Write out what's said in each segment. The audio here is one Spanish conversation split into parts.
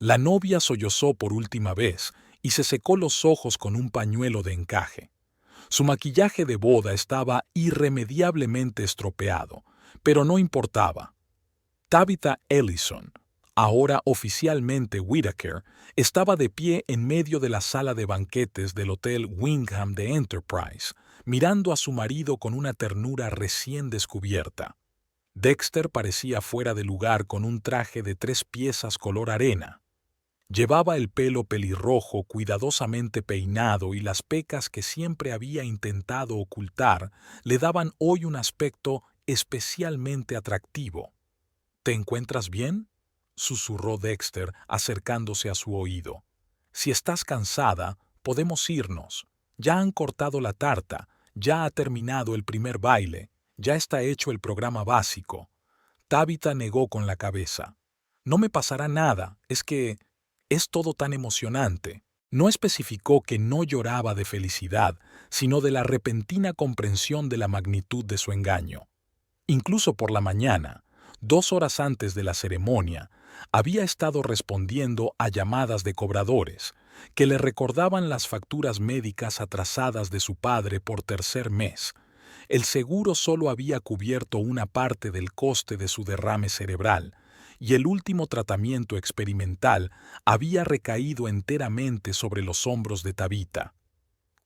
La novia sollozó por última vez y se secó los ojos con un pañuelo de encaje. Su maquillaje de boda estaba irremediablemente estropeado, pero no importaba. Tabitha Ellison, ahora oficialmente Whittaker, estaba de pie en medio de la sala de banquetes del Hotel Wingham de Enterprise, mirando a su marido con una ternura recién descubierta. Dexter parecía fuera de lugar con un traje de 3 piezas color arena. Llevaba el pelo pelirrojo cuidadosamente peinado y las pecas que siempre había intentado ocultar le daban hoy un aspecto especialmente atractivo. ¿Te encuentras bien?, susurró Dexter acercándose a su oído. Si estás cansada, podemos irnos. Ya han cortado la tarta, ya ha terminado el primer baile, ya está hecho el programa básico. Tabitha negó con la cabeza. No me pasará nada, es que es todo tan emocionante. No especificó que no lloraba de felicidad, sino de la repentina comprensión de la magnitud de su engaño. Incluso por la mañana, 2 horas antes de la ceremonia, había estado respondiendo a llamadas de cobradores que le recordaban las facturas médicas atrasadas de su padre por tercer mes. El seguro solo había cubierto una parte del coste de su derrame cerebral, y el último tratamiento experimental había recaído enteramente sobre los hombros de Tabitha.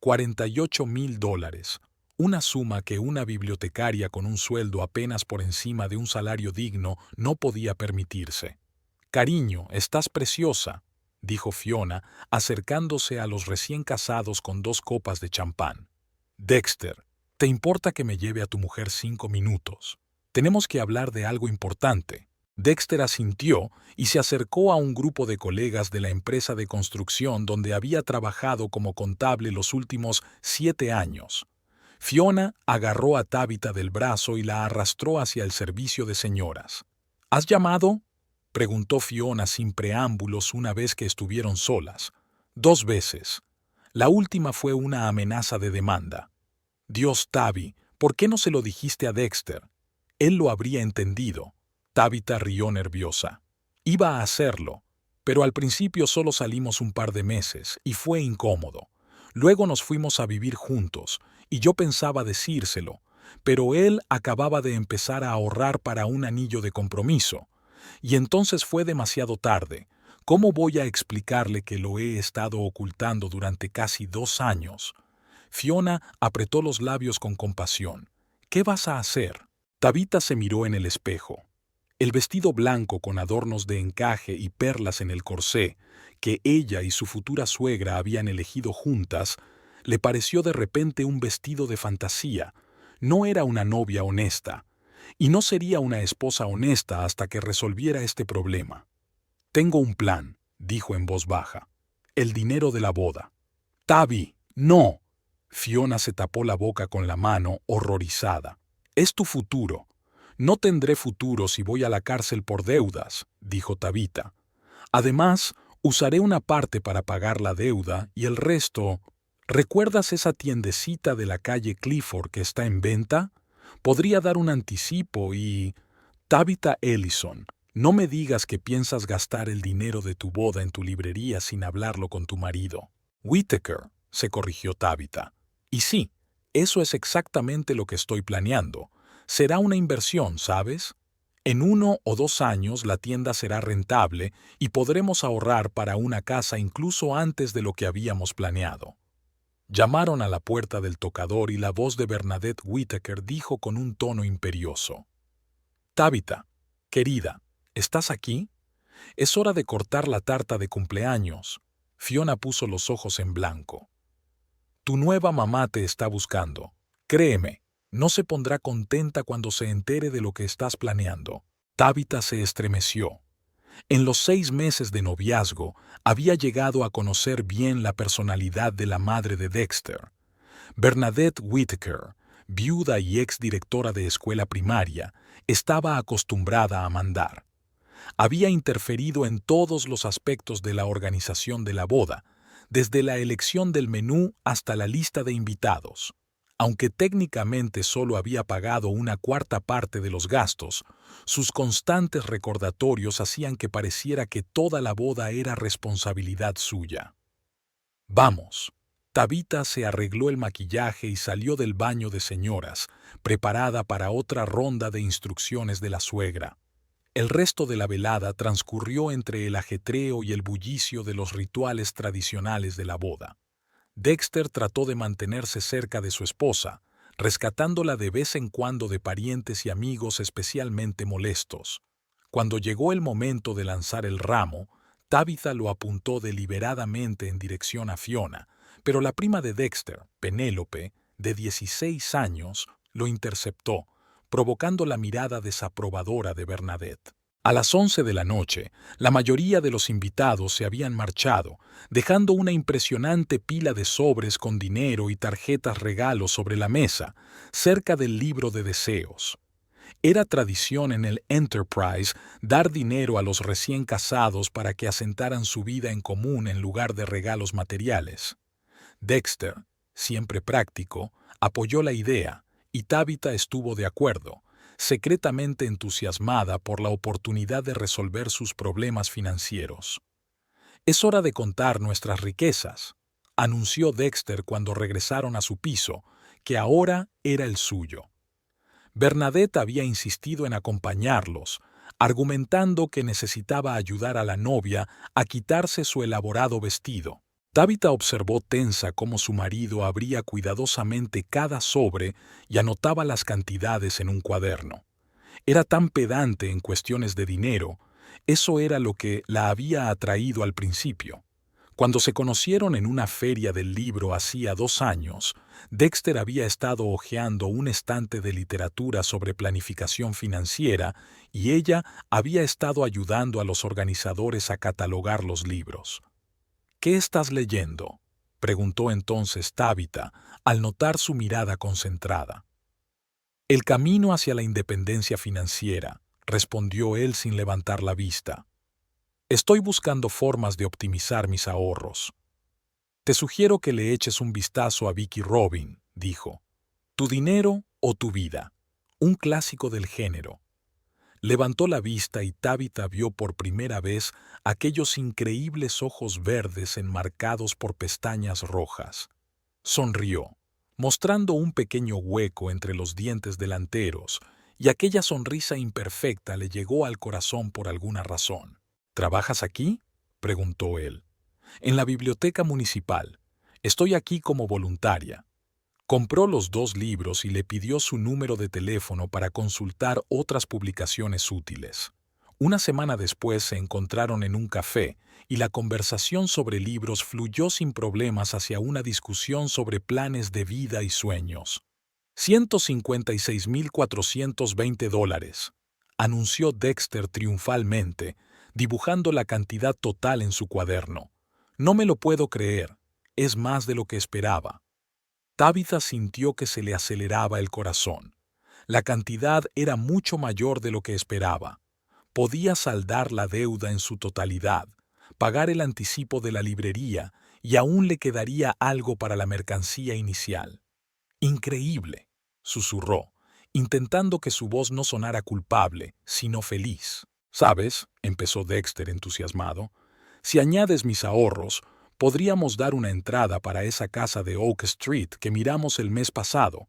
$48,000, una suma que una bibliotecaria con un sueldo apenas por encima de un salario digno no podía permitirse. «Cariño, estás preciosa», dijo Fiona, acercándose a los recién casados con 2 copas de champán. «Dexter, ¿te importa que me lleve a tu mujer 5 minutos? Tenemos que hablar de algo importante». Dexter asintió y se acercó a un grupo de colegas de la empresa de construcción donde había trabajado como contable los últimos 7 años. Fiona agarró a Tabitha del brazo y la arrastró hacia el servicio de señoras. «¿Has llamado?», preguntó Fiona sin preámbulos una vez que estuvieron solas. «2 veces. La última fue una amenaza de demanda». «Dios, Tabby, ¿por qué no se lo dijiste a Dexter? Él lo habría entendido». Tabitha rió nerviosa. «Iba a hacerlo, pero al principio solo salimos un par de meses y fue incómodo. Luego nos fuimos a vivir juntos y yo pensaba decírselo, pero él acababa de empezar a ahorrar para un anillo de compromiso. Y entonces fue demasiado tarde. ¿Cómo voy a explicarle que lo he estado ocultando durante casi 2 años?» Fiona apretó los labios con compasión. «¿Qué vas a hacer?». Tabitha se miró en el espejo. El vestido blanco con adornos de encaje y perlas en el corsé, que ella y su futura suegra habían elegido juntas, le pareció de repente un vestido de fantasía. No era una novia honesta, y no sería una esposa honesta hasta que resolviera este problema. «Tengo un plan», dijo en voz baja. «El dinero de la boda». «Tabby, no». Fiona se tapó la boca con la mano, horrorizada. «Es tu futuro». «No tendré futuro si voy a la cárcel por deudas», dijo Tabitha. «Además, usaré una parte para pagar la deuda y el resto... ¿Recuerdas esa tiendecita de la calle Clifford que está en venta? Podría dar un anticipo y...». «Tabitha Ellison, no me digas que piensas gastar el dinero de tu boda en tu librería sin hablarlo con tu marido». «Whittaker», se corrigió Tabitha. «Y sí, eso es exactamente lo que estoy planeando. Será una inversión, ¿sabes? En 1 o 2 años la tienda será rentable y podremos ahorrar para una casa incluso antes de lo que habíamos planeado». Llamaron a la puerta del tocador y la voz de Bernadette Whittaker dijo con un tono imperioso: «Tabitha, querida, ¿estás aquí? Es hora de cortar la tarta de cumpleaños». Fiona puso los ojos en blanco. «Tu nueva mamá te está buscando. Créeme, no se pondrá contenta cuando se entere de lo que estás planeando». Tabitha se estremeció. En los 6 meses de noviazgo había llegado a conocer bien la personalidad de la madre de Dexter. Bernadette Whittaker, viuda y exdirectora de escuela primaria, estaba acostumbrada a mandar. Había interferido en todos los aspectos de la organización de la boda, desde la elección del menú hasta la lista de invitados. Aunque técnicamente solo había pagado una cuarta parte de los gastos, sus constantes recordatorios hacían que pareciera que toda la boda era responsabilidad suya. Vamos. Tabitha se arregló el maquillaje y salió del baño de señoras, preparada para otra ronda de instrucciones de la suegra. El resto de la velada transcurrió entre el ajetreo y el bullicio de los rituales tradicionales de la boda. Dexter trató de mantenerse cerca de su esposa, rescatándola de vez en cuando de parientes y amigos especialmente molestos. Cuando llegó el momento de lanzar el ramo, Tabitha lo apuntó deliberadamente en dirección a Fiona, pero la prima de Dexter, Penélope, de 16 años, lo interceptó, provocando la mirada desaprobadora de Bernadette. A las 11 de la noche, la mayoría de los invitados se habían marchado, dejando una impresionante pila de sobres con dinero y tarjetas regalos sobre la mesa, cerca del libro de deseos. Era tradición en el Enterprise dar dinero a los recién casados para que asentaran su vida en común en lugar de regalos materiales. Dexter, siempre práctico, apoyó la idea, y Tabitha estuvo de acuerdo, secretamente entusiasmada por la oportunidad de resolver sus problemas financieros. «Es hora de contar nuestras riquezas», anunció Dexter cuando regresaron a su piso, que ahora era el suyo. Bernadette había insistido en acompañarlos, argumentando que necesitaba ayudar a la novia a quitarse su elaborado vestido. Tabitha observó tensa cómo su marido abría cuidadosamente cada sobre y anotaba las cantidades en un cuaderno. Era tan pedante en cuestiones de dinero, eso era lo que la había atraído al principio. Cuando se conocieron en una feria del libro hacía 2 años, Dexter había estado hojeando un estante de literatura sobre planificación financiera y ella había estado ayudando a los organizadores a catalogar los libros. «¿Qué estás leyendo?», preguntó entonces Tabitha, al notar su mirada concentrada. «El camino hacia la independencia financiera», respondió él sin levantar la vista. «Estoy buscando formas de optimizar mis ahorros». «Te sugiero que le eches un vistazo a Vicky Robin», dijo. «Tu dinero o tu vida», un clásico del género. Levantó la vista y Tabitha vio por primera vez aquellos increíbles ojos verdes enmarcados por pestañas rojas. Sonrió, mostrando un pequeño hueco entre los dientes delanteros, y aquella sonrisa imperfecta le llegó al corazón por alguna razón. «¿Trabajas aquí?», preguntó él. «En la biblioteca municipal. Estoy aquí como voluntaria». Compró los 2 libros y le pidió su número de teléfono para consultar otras publicaciones útiles. Una semana después se encontraron en un café y la conversación sobre libros fluyó sin problemas hacia una discusión sobre planes de vida y sueños. $156,420, anunció Dexter triunfalmente, dibujando la cantidad total en su cuaderno. «No me lo puedo creer. Es más de lo que esperaba». Tabitha sintió que se le aceleraba el corazón. La cantidad era mucho mayor de lo que esperaba. Podía saldar la deuda en su totalidad, pagar el anticipo de la librería y aún le quedaría algo para la mercancía inicial. «Increíble», susurró, intentando que su voz no sonara culpable, sino feliz. «¿Sabes?», empezó Dexter entusiasmado, «si añades mis ahorros, podríamos dar una entrada para esa casa de Oak Street que miramos el mes pasado.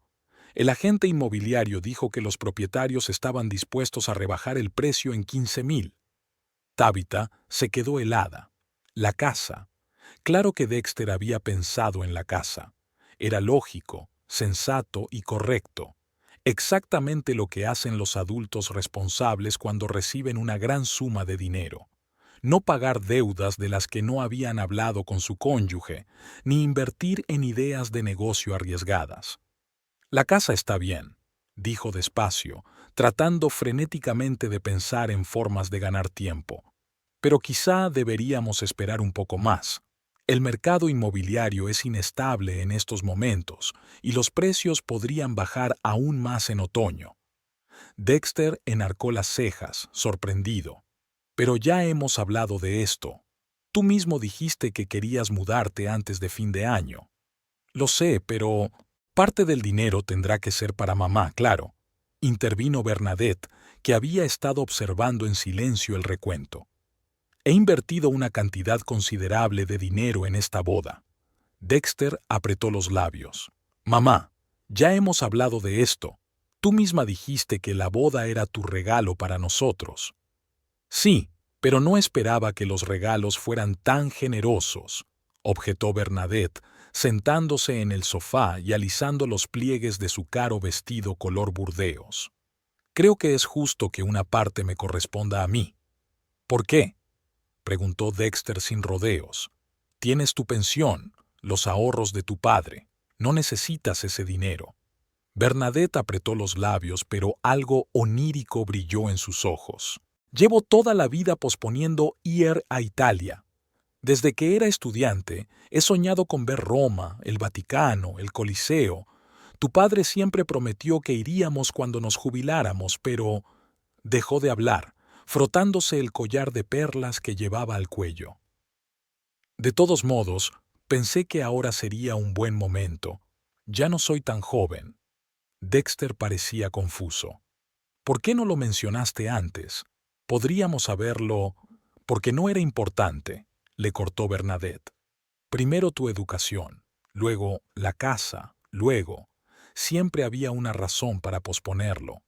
El agente inmobiliario dijo que los propietarios estaban dispuestos a rebajar el precio en 15,000. Tabitha se quedó helada. La casa. Claro que Dexter había pensado en la casa. Era lógico, sensato y correcto. Exactamente lo que hacen los adultos responsables cuando reciben una gran suma de dinero. No pagar deudas de las que no habían hablado con su cónyuge, ni invertir en ideas de negocio arriesgadas. «La casa está bien», dijo despacio, tratando frenéticamente de pensar en formas de ganar tiempo. «Pero quizá deberíamos esperar un poco más. El mercado inmobiliario es inestable en estos momentos y los precios podrían bajar aún más en otoño». Dexter enarcó las cejas, sorprendido. «Pero ya hemos hablado de esto. Tú mismo dijiste que querías mudarte antes de fin de año». «Lo sé, pero...» Parte del dinero tendrá que ser para mamá, claro. Intervino Bernadette, que había estado observando en silencio el recuento. He invertido una cantidad considerable de dinero en esta boda. Dexter apretó los labios. Mamá, ya hemos hablado de esto. Tú misma dijiste que la boda era tu regalo para nosotros. Sí, pero no esperaba que los regalos fueran tan generosos, objetó Bernadette, sentándose en el sofá y alisando los pliegues de su caro vestido color burdeos. Creo que es justo que una parte me corresponda a mí. ¿Por qué?, preguntó Dexter sin rodeos. Tienes tu pensión, los ahorros de tu padre. No necesitas ese dinero. Bernadette apretó los labios, pero algo onírico brilló en sus ojos. Llevo toda la vida posponiendo ir a Italia. Desde que era estudiante, he soñado con ver Roma, el Vaticano, el Coliseo. Tu padre siempre prometió que iríamos cuando nos jubiláramos, pero dejó de hablar, frotándose el collar de perlas que llevaba al cuello. De todos modos, pensé que ahora sería un buen momento. Ya no soy tan joven. Dexter parecía confuso. ¿Por qué no lo mencionaste antes? Podríamos haberlo... Porque no era importante, le cortó Bernadette. Primero tu educación, luego la casa, luego... Siempre había una razón para posponerlo.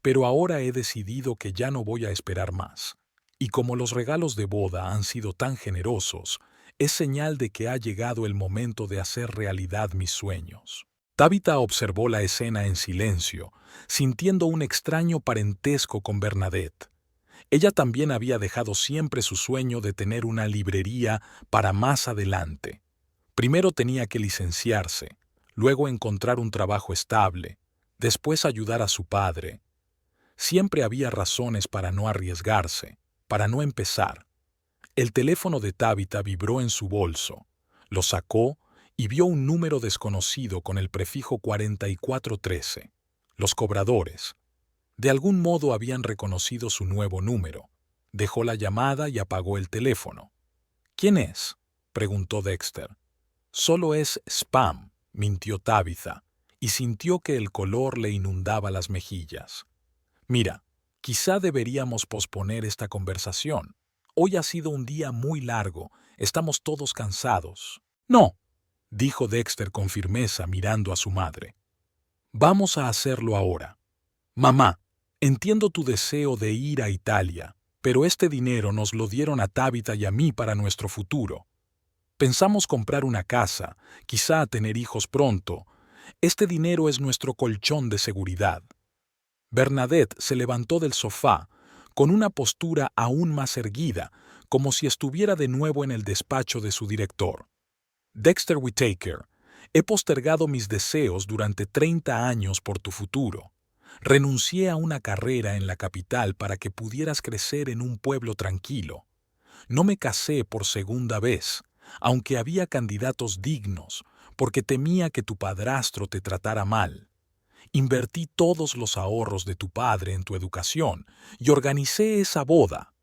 Pero ahora he decidido que ya no voy a esperar más. Y como los regalos de boda han sido tan generosos, es señal de que ha llegado el momento de hacer realidad mis sueños. Tabitha observó la escena en silencio, sintiendo un extraño parentesco con Bernadette. Ella también había dejado siempre su sueño de tener una librería para más adelante. Primero tenía que licenciarse, luego encontrar un trabajo estable, después ayudar a su padre. Siempre había razones para no arriesgarse, para no empezar. El teléfono de Tabitha vibró en su bolso. Lo sacó y vio un número desconocido con el prefijo 4413. Los cobradores. De algún modo habían reconocido su nuevo número. Dejó la llamada y apagó el teléfono. ¿Quién es?, preguntó Dexter. Solo es spam, mintió Tabitha, y sintió que el color le inundaba las mejillas. Mira, quizá deberíamos posponer esta conversación. Hoy ha sido un día muy largo, estamos todos cansados. No, dijo Dexter con firmeza mirando a su madre. Vamos a hacerlo ahora. Mamá, entiendo tu deseo de ir a Italia, pero este dinero nos lo dieron a Tabitha y a mí para nuestro futuro. Pensamos comprar una casa, quizá tener hijos pronto. Este dinero es nuestro colchón de seguridad. Bernadette se levantó del sofá, con una postura aún más erguida, como si estuviera de nuevo en el despacho de su director. Dexter Whittaker, he postergado mis deseos durante 30 años por tu futuro. Renuncié a una carrera en la capital para que pudieras crecer en un pueblo tranquilo. No me casé por segunda vez, aunque había candidatos dignos, porque temía que tu padrastro te tratara mal. Invertí todos los ahorros de tu padre en tu educación y organicé esa boda.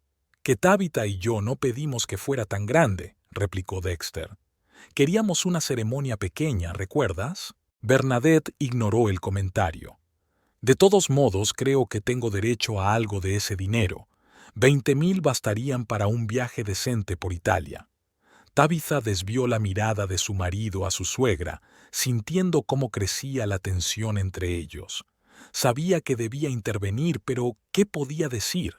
Que Tabitha y yo no pedimos que fuera tan grande, replicó Dexter. Queríamos una ceremonia pequeña, ¿recuerdas? Bernadette ignoró el comentario. De todos modos, creo que tengo derecho a algo de ese dinero. 20,000 bastarían para un viaje decente por Italia. Tabitha desvió la mirada de su marido a su suegra, sintiendo cómo crecía la tensión entre ellos. Sabía que debía intervenir, pero ¿qué podía decir?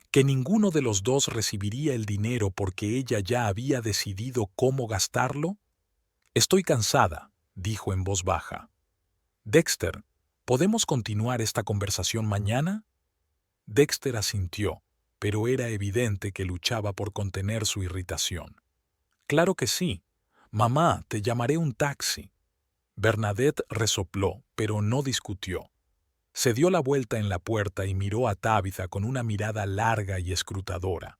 ¿Que ninguno de los dos recibiría el dinero porque ella ya había decidido cómo gastarlo? Estoy cansada, dijo en voz baja. Dexter, ¿podemos continuar esta conversación mañana? Dexter asintió, pero era evidente que luchaba por contener su irritación. Claro que sí. Mamá, te llamaré un taxi. Bernadette resopló, pero no discutió. Se dio la vuelta en la puerta y miró a Tabitha con una mirada larga y escrutadora.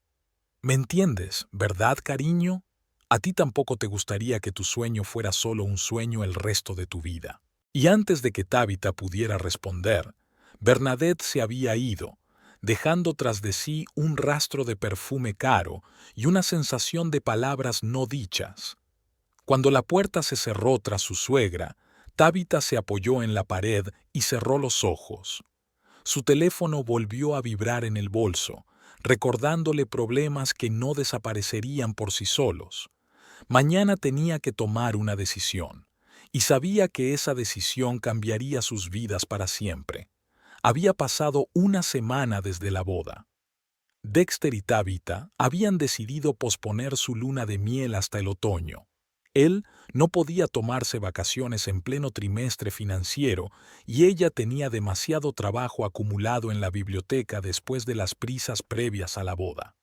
¿Me entiendes, verdad, cariño? A ti tampoco te gustaría que tu sueño fuera solo un sueño el resto de tu vida. Y antes de que Tabitha pudiera responder, Bernadette se había ido, dejando tras de sí un rastro de perfume caro y una sensación de palabras no dichas. Cuando la puerta se cerró tras su suegra, Tabitha se apoyó en la pared y cerró los ojos. Su teléfono volvió a vibrar en el bolso, recordándole problemas que no desaparecerían por sí solos. Mañana tenía que tomar una decisión, y sabía que esa decisión cambiaría sus vidas para siempre. Había pasado una semana desde la boda. Dexter y Tabitha habían decidido posponer su luna de miel hasta el otoño. Él no podía tomarse vacaciones en pleno trimestre financiero y ella tenía demasiado trabajo acumulado en la biblioteca después de las prisas previas a la boda.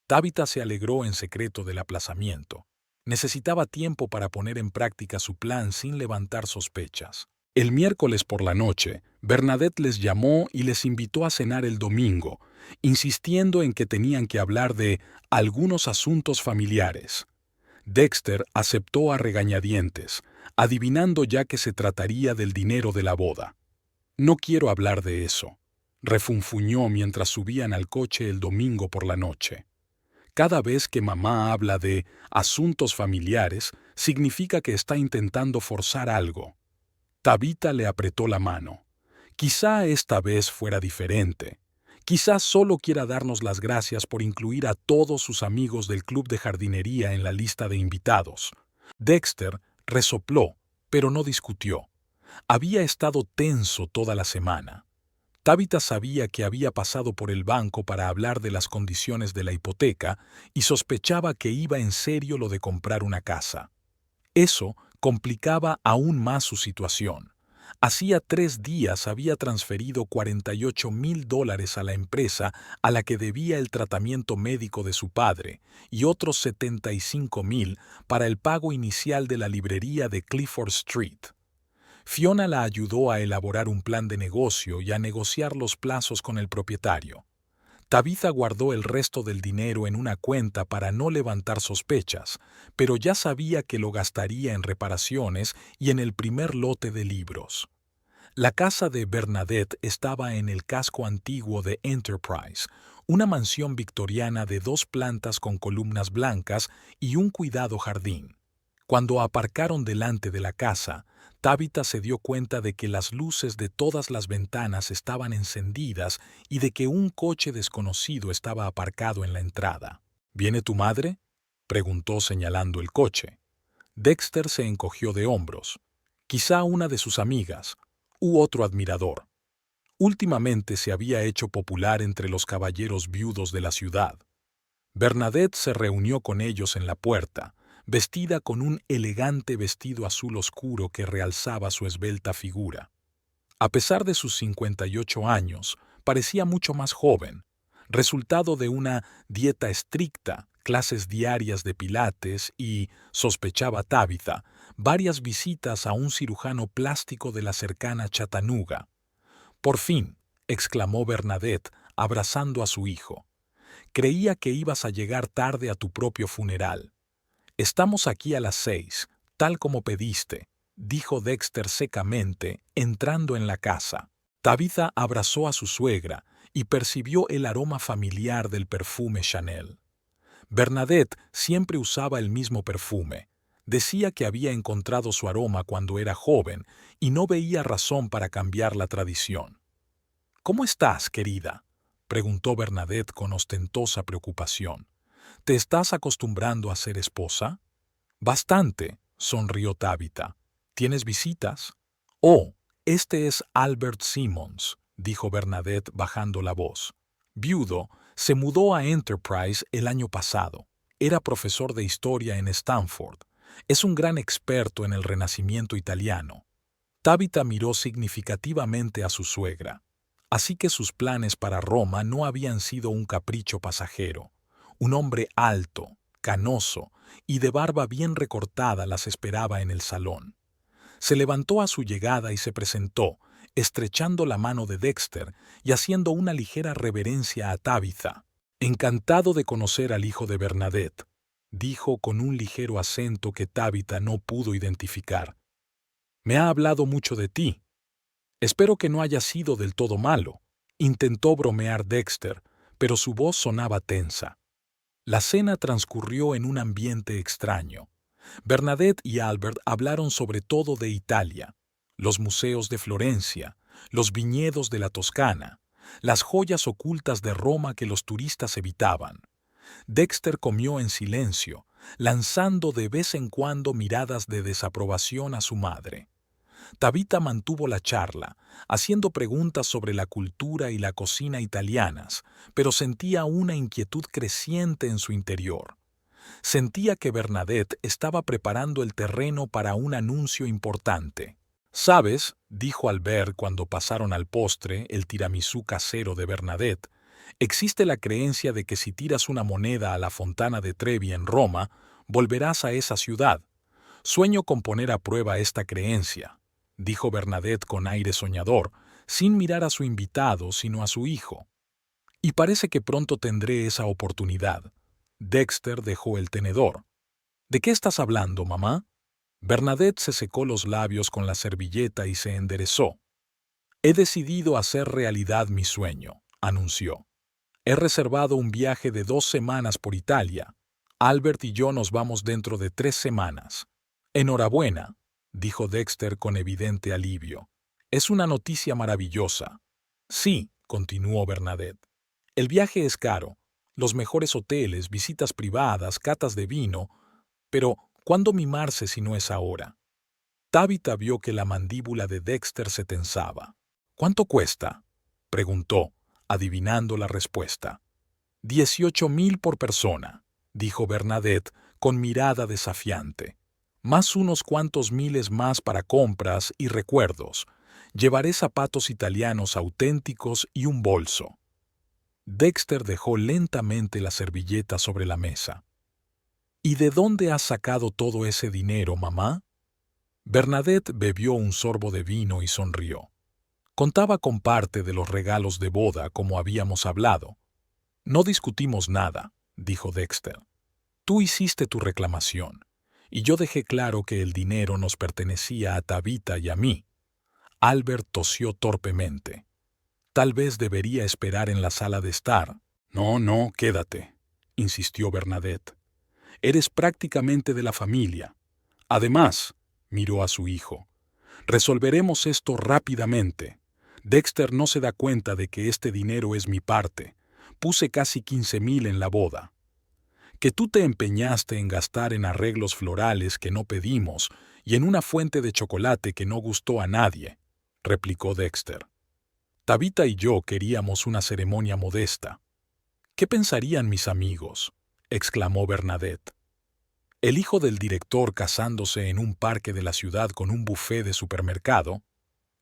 Tabitha se alegró en secreto del aplazamiento. Necesitaba tiempo para poner en práctica su plan sin levantar sospechas. El miércoles por la noche, Bernadette les llamó y les invitó a cenar el domingo, insistiendo en que tenían que hablar de algunos asuntos familiares. Dexter aceptó a regañadientes, adivinando ya que se trataría del dinero de la boda. «No quiero hablar de eso», refunfuñó mientras subían al coche el domingo por la noche. Cada vez que mamá habla de asuntos familiares, significa que está intentando forzar algo. Tabitha le apretó la mano. Quizá esta vez fuera diferente. Quizá solo quiera darnos las gracias por incluir a todos sus amigos del club de jardinería en la lista de invitados. Dexter resopló, pero no discutió. Había estado tenso toda la semana. Tabitha sabía que había pasado por el banco para hablar de las condiciones de la hipoteca y sospechaba que iba en serio lo de comprar una casa. Eso complicaba aún más su situación. Hacía 3 días había transferido $48,000 a la empresa a la que debía el tratamiento médico de su padre y otros $75,000 para el pago inicial de la librería de Clifford Street. Fiona la ayudó a elaborar un plan de negocio y a negociar los plazos con el propietario. Tabitha guardó el resto del dinero en una cuenta para no levantar sospechas, pero ya sabía que lo gastaría en reparaciones y en el primer lote de libros. La casa de Bernadette estaba en el casco antiguo de Enterprise, una mansión victoriana de 2 plantas con columnas blancas y un cuidado jardín. Cuando aparcaron delante de la casa, Tabitha se dio cuenta de que las luces de todas las ventanas estaban encendidas y de que un coche desconocido estaba aparcado en la entrada. «¿Viene tu madre?», preguntó señalando el coche. Dexter se encogió de hombros. Quizá una de sus amigas, u otro admirador. Últimamente se había hecho popular entre los caballeros viudos de la ciudad. Bernadette se reunió con ellos en la puerta, vestida con un elegante vestido azul oscuro que realzaba su esbelta figura. A pesar de sus 58 años, parecía mucho más joven, resultado de una dieta estricta, clases diarias de pilates y, sospechaba Tabitha, varias visitas a un cirujano plástico de la cercana Chattanooga. «Por fin», exclamó Bernadette, abrazando a su hijo. «Creía que ibas a llegar tarde a tu propio funeral». «Estamos aquí a las 6, tal como pediste», dijo Dexter secamente, entrando en la casa. Tabitha abrazó a su suegra y percibió el aroma familiar del perfume Chanel. Bernadette siempre usaba el mismo perfume. Decía que había encontrado su aroma cuando era joven y no veía razón para cambiar la tradición. «¿Cómo estás, querida?», preguntó Bernadette con ostentosa preocupación. «¿Te estás acostumbrando a ser esposa?» «Bastante», sonrió Tabitha. «¿Tienes visitas?» «Oh, este es Albert Simmons», dijo Bernadette bajando la voz. Viudo, se mudó a Enterprise el año pasado. Era profesor de historia en Stanford. Es un gran experto en el Renacimiento italiano. Tabitha miró significativamente a su suegra. Así que sus planes para Roma no habían sido un capricho pasajero. Un hombre alto, canoso y de barba bien recortada las esperaba en el salón. Se levantó a su llegada y se presentó, estrechando la mano de Dexter y haciendo una ligera reverencia a Tabitha. «Encantado de conocer al hijo de Bernadette», dijo con un ligero acento que Tabitha no pudo identificar. «Me ha hablado mucho de ti. Espero que no haya sido del todo malo», intentó bromear Dexter, pero su voz sonaba tensa. La cena transcurrió en un ambiente extraño. Bernadette y Albert hablaron sobre todo de Italia. los museos de Florencia, los viñedos de la Toscana, las joyas ocultas de Roma que los turistas evitaban. Dexter comió en silencio, lanzando de vez en cuando miradas de desaprobación a su madre. Tabitha mantuvo la charla, haciendo preguntas sobre la cultura y la cocina italianas, pero sentía una inquietud creciente en su interior. Sentía que Bernadette estaba preparando el terreno para un anuncio importante. «¿Sabes?», dijo Albert cuando pasaron al postre, el tiramisú casero de Bernadette, «existe la creencia de que si tiras una moneda a la Fontana de Trevi en Roma, volverás a esa ciudad. Sueño con poner a prueba esta creencia», dijo Bernadette con aire soñador, sin mirar a su invitado sino a su hijo. «Y parece que pronto tendré esa oportunidad». Dexter dejó el tenedor. «¿De qué estás hablando, mamá?». Bernadette se secó los labios con la servilleta y se enderezó. «He decidido hacer realidad mi sueño», anunció. «He reservado un viaje de 2 semanas por Italia. Albert y yo nos vamos dentro de 3 semanas». «Enhorabuena», dijo Dexter con evidente alivio. «Es una noticia maravillosa». «Sí», continuó Bernadette. «El viaje es caro. Los mejores hoteles, visitas privadas, catas de vino. Pero, ¿cuándo mimarse si no es ahora?». Tabitha vio que la mandíbula de Dexter se tensaba. «¿Cuánto cuesta?», preguntó, adivinando la respuesta. 18.000 por persona», dijo Bernadette con mirada desafiante. «Más unos cuantos miles más para compras y recuerdos. Llevaré zapatos italianos auténticos y un bolso». Dexter dejó lentamente la servilleta sobre la mesa. «¿Y de dónde has sacado todo ese dinero, mamá?». Bernadette bebió un sorbo de vino y sonrió. «Contaba con parte de los regalos de boda, como habíamos hablado». «No discutimos nada», dijo Dexter. «Tú hiciste tu reclamación, y yo dejé claro que el dinero nos pertenecía a Tabitha y a mí». Albert tosió torpemente. «Tal vez debería esperar en la sala de estar». «No, no, quédate», insistió Bernadette. «Eres prácticamente de la familia. Además», miró a su hijo, «resolveremos esto rápidamente. Dexter no se da cuenta de que este dinero es mi parte. Puse casi 15.000 en la boda. Que tú te empeñaste en gastar en arreglos florales que no pedimos y en una fuente de chocolate que no gustó a nadie», replicó Dexter. «Tabitha y yo queríamos una ceremonia modesta». «¿Qué pensarían mis amigos?», exclamó Bernadette. «¿El hijo del director casándose en un parque de la ciudad con un buffet de supermercado?».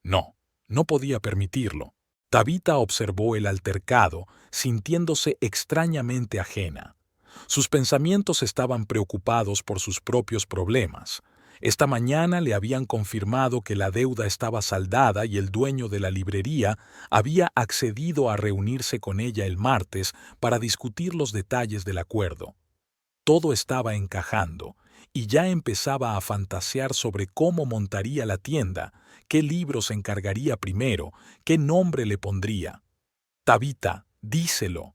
No, no podía permitirlo. Tabitha observó el altercado, sintiéndose extrañamente ajena. Sus pensamientos estaban preocupados por sus propios problemas. Esta mañana le habían confirmado que la deuda estaba saldada y el dueño de la librería había accedido a reunirse con ella el martes para discutir los detalles del acuerdo. Todo estaba encajando, y ya empezaba a fantasear sobre cómo montaría la tienda, qué libros encargaría primero, qué nombre le pondría. «Tabitha, díselo».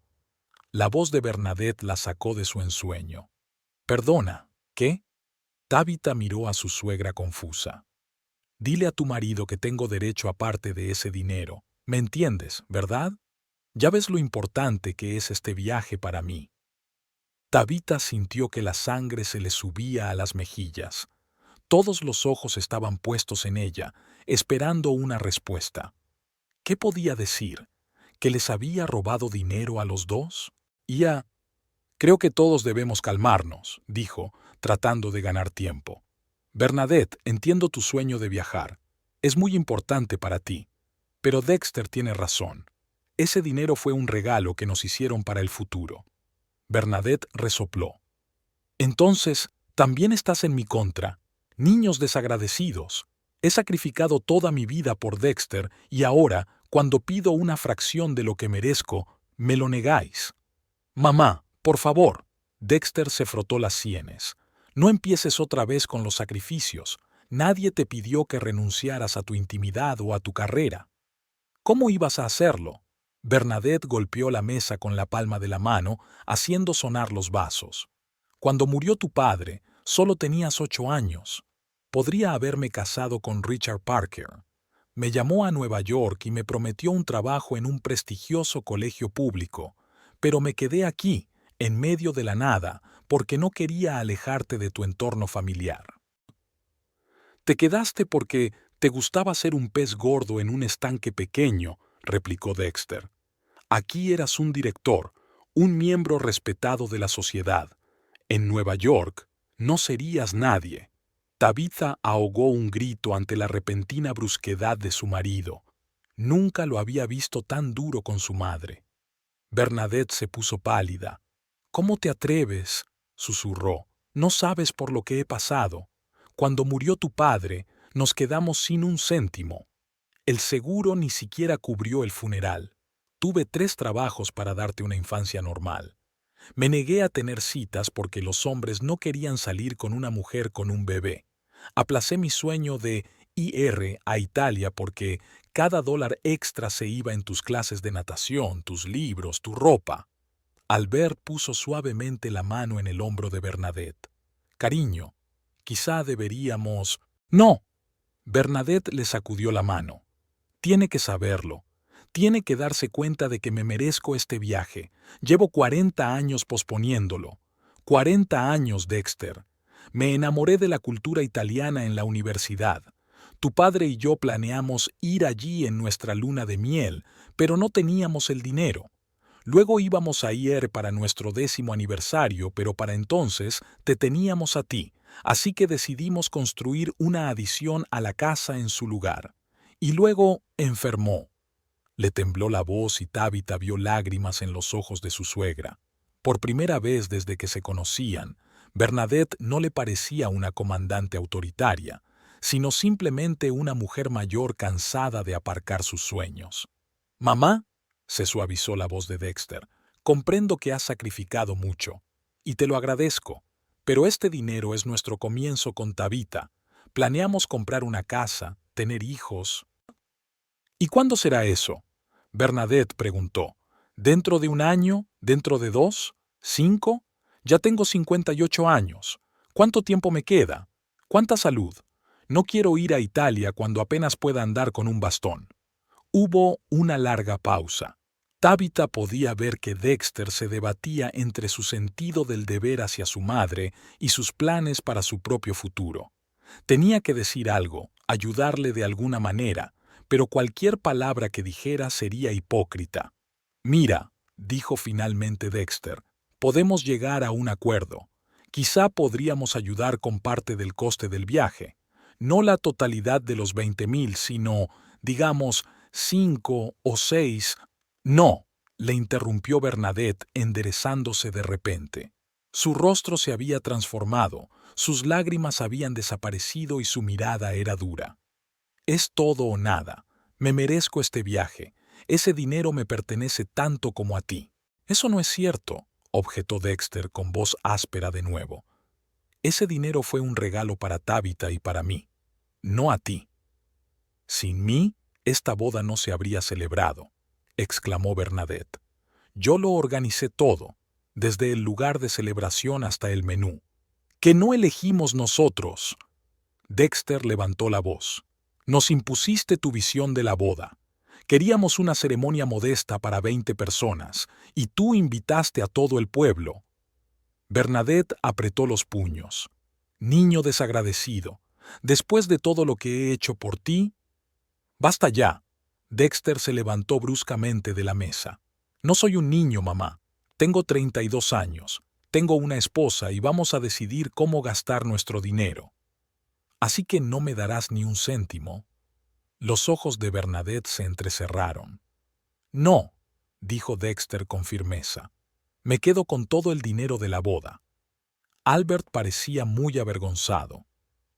La voz de Bernadette la sacó de su ensueño. «Perdona, ¿qué?». Tabitha miró a su suegra confusa. «Dile a tu marido que tengo derecho a parte de ese dinero. ¿Me entiendes, verdad? Ya ves lo importante que es este viaje para mí». Tabitha sintió que la sangre se le subía a las mejillas. Todos los ojos estaban puestos en ella, esperando una respuesta. ¿Qué podía decir? ¿Que les había robado dinero a los dos? «Creo que todos debemos calmarnos», dijo, tratando de ganar tiempo. «Bernadette, entiendo tu sueño de viajar. Es muy importante para ti. Pero Dexter tiene razón. Ese dinero fue un regalo que nos hicieron para el futuro». Bernadette resopló. «Entonces, también estás en mi contra. Niños desagradecidos. He sacrificado toda mi vida por Dexter y ahora, cuando pido una fracción de lo que merezco, me lo negáis». «Mamá, por favor». Dexter se frotó las sienes. «No empieces otra vez con los sacrificios. Nadie te pidió que renunciaras a tu intimidad o a tu carrera». «¿Cómo ibas a hacerlo?». Bernadette golpeó la mesa con la palma de la mano, haciendo sonar los vasos. «Cuando murió tu padre, solo tenías 8 años». Podría haberme casado con Richard Parker. Me llamó a Nueva York y me prometió un trabajo en un prestigioso colegio público, pero me quedé aquí, en medio de la nada, porque no quería alejarte de tu entorno familiar. Te quedaste porque te gustaba ser un pez gordo en un estanque pequeño, replicó Dexter. Aquí eras un director, un miembro respetado de la sociedad. En Nueva York no serías nadie. Tabitha ahogó un grito ante la repentina brusquedad de su marido. Nunca lo había visto tan duro con su madre. Bernadette se puso pálida. «¿Cómo te atreves?», susurró. «No sabes por lo que he pasado. Cuando murió tu padre, nos quedamos sin un céntimo. El seguro ni siquiera cubrió el funeral. Tuve 3 trabajos para darte una infancia normal. Me negué a tener citas porque los hombres no querían salir con una mujer con un bebé. Aplacé mi sueño de ir a Italia porque cada dólar extra se iba en tus clases de natación, tus libros, tu ropa». Albert puso suavemente la mano en el hombro de Bernadette. «Cariño, quizá deberíamos...» «No». Bernadette le sacudió la mano. «Tiene que saberlo. Tiene que darse cuenta de que me merezco este viaje. Llevo 40 años posponiéndolo. 40 años, Dexter. Me enamoré de la cultura italiana en la universidad. Tu padre y yo planeamos ir allí en nuestra luna de miel, pero no teníamos el dinero. Luego íbamos a ir para nuestro 10º aniversario, pero para entonces te teníamos a ti, así que decidimos construir una adición a la casa en su lugar. Y luego enfermó». Le tembló la voz y Tabitha vio lágrimas en los ojos de su suegra. Por primera vez desde que se conocían, Bernadette no le parecía una comandante autoritaria, sino simplemente una mujer mayor cansada de aparcar sus sueños. «Mamá», se suavizó la voz de Dexter, «comprendo que has sacrificado mucho, y te lo agradezco, pero este dinero es nuestro comienzo con Tabitha. Planeamos comprar una casa, tener hijos». «¿Y cuándo será eso?», Bernadette preguntó. «¿Dentro de 1 año? ¿Dentro de 2? ¿5? Ya tengo 58 años. ¿Cuánto tiempo me queda? ¿Cuánta salud? No quiero ir a Italia cuando apenas pueda andar con un bastón». Hubo una larga pausa. Tabitha podía ver que Dexter se debatía entre su sentido del deber hacia su madre y sus planes para su propio futuro. Tenía que decir algo, ayudarle de alguna manera, pero cualquier palabra que dijera sería hipócrita. «Mira», dijo finalmente Dexter, «podemos llegar a un acuerdo. Quizá podríamos ayudar con parte del coste del viaje. No la totalidad de los 20,000, sino, digamos, 5 o 6. «No», le interrumpió Bernadette enderezándose de repente. Su rostro se había transformado, sus lágrimas habían desaparecido y su mirada era dura. «Es todo o nada. Me merezco este viaje. Ese dinero me pertenece tanto como a ti». «Eso no es cierto», objetó Dexter con voz áspera de nuevo. «Ese dinero fue un regalo para Tabitha y para mí, no a ti». «Sin mí, esta boda no se habría celebrado», exclamó Bernadette. «Yo lo organicé todo, desde el lugar de celebración hasta el menú. ¡Que no elegimos nosotros!». Dexter levantó la voz. «Nos impusiste tu visión de la boda. Queríamos una ceremonia modesta para 20 personas, y tú invitaste a todo el pueblo». Bernadette apretó los puños. «Niño desagradecido, después de todo lo que he hecho por ti...». «Basta ya». Dexter se levantó bruscamente de la mesa. «No soy un niño, mamá. Tengo 32 años. Tengo una esposa y vamos a decidir cómo gastar nuestro dinero. Así que no me darás ni un céntimo». Los ojos de Bernadette se entrecerraron. «No», dijo Dexter con firmeza. «Me quedo con todo el dinero de la boda». Albert parecía muy avergonzado.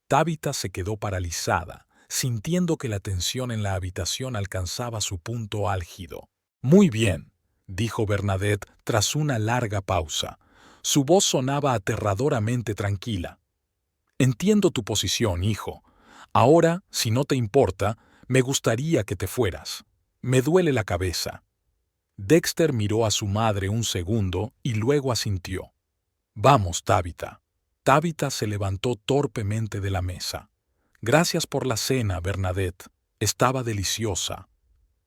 Tabitha se quedó paralizada, sintiendo que la tensión en la habitación alcanzaba su punto álgido. «Muy bien», dijo Bernadette tras una larga pausa. Su voz sonaba aterradoramente tranquila. «Entiendo tu posición, hijo. Ahora, si no te importa, me gustaría que te fueras. Me duele la cabeza». Dexter miró a su madre un segundo y luego asintió. «Vamos, Tabitha». Tabitha se levantó torpemente de la mesa. Gracias por la cena, Bernadette. Estaba deliciosa.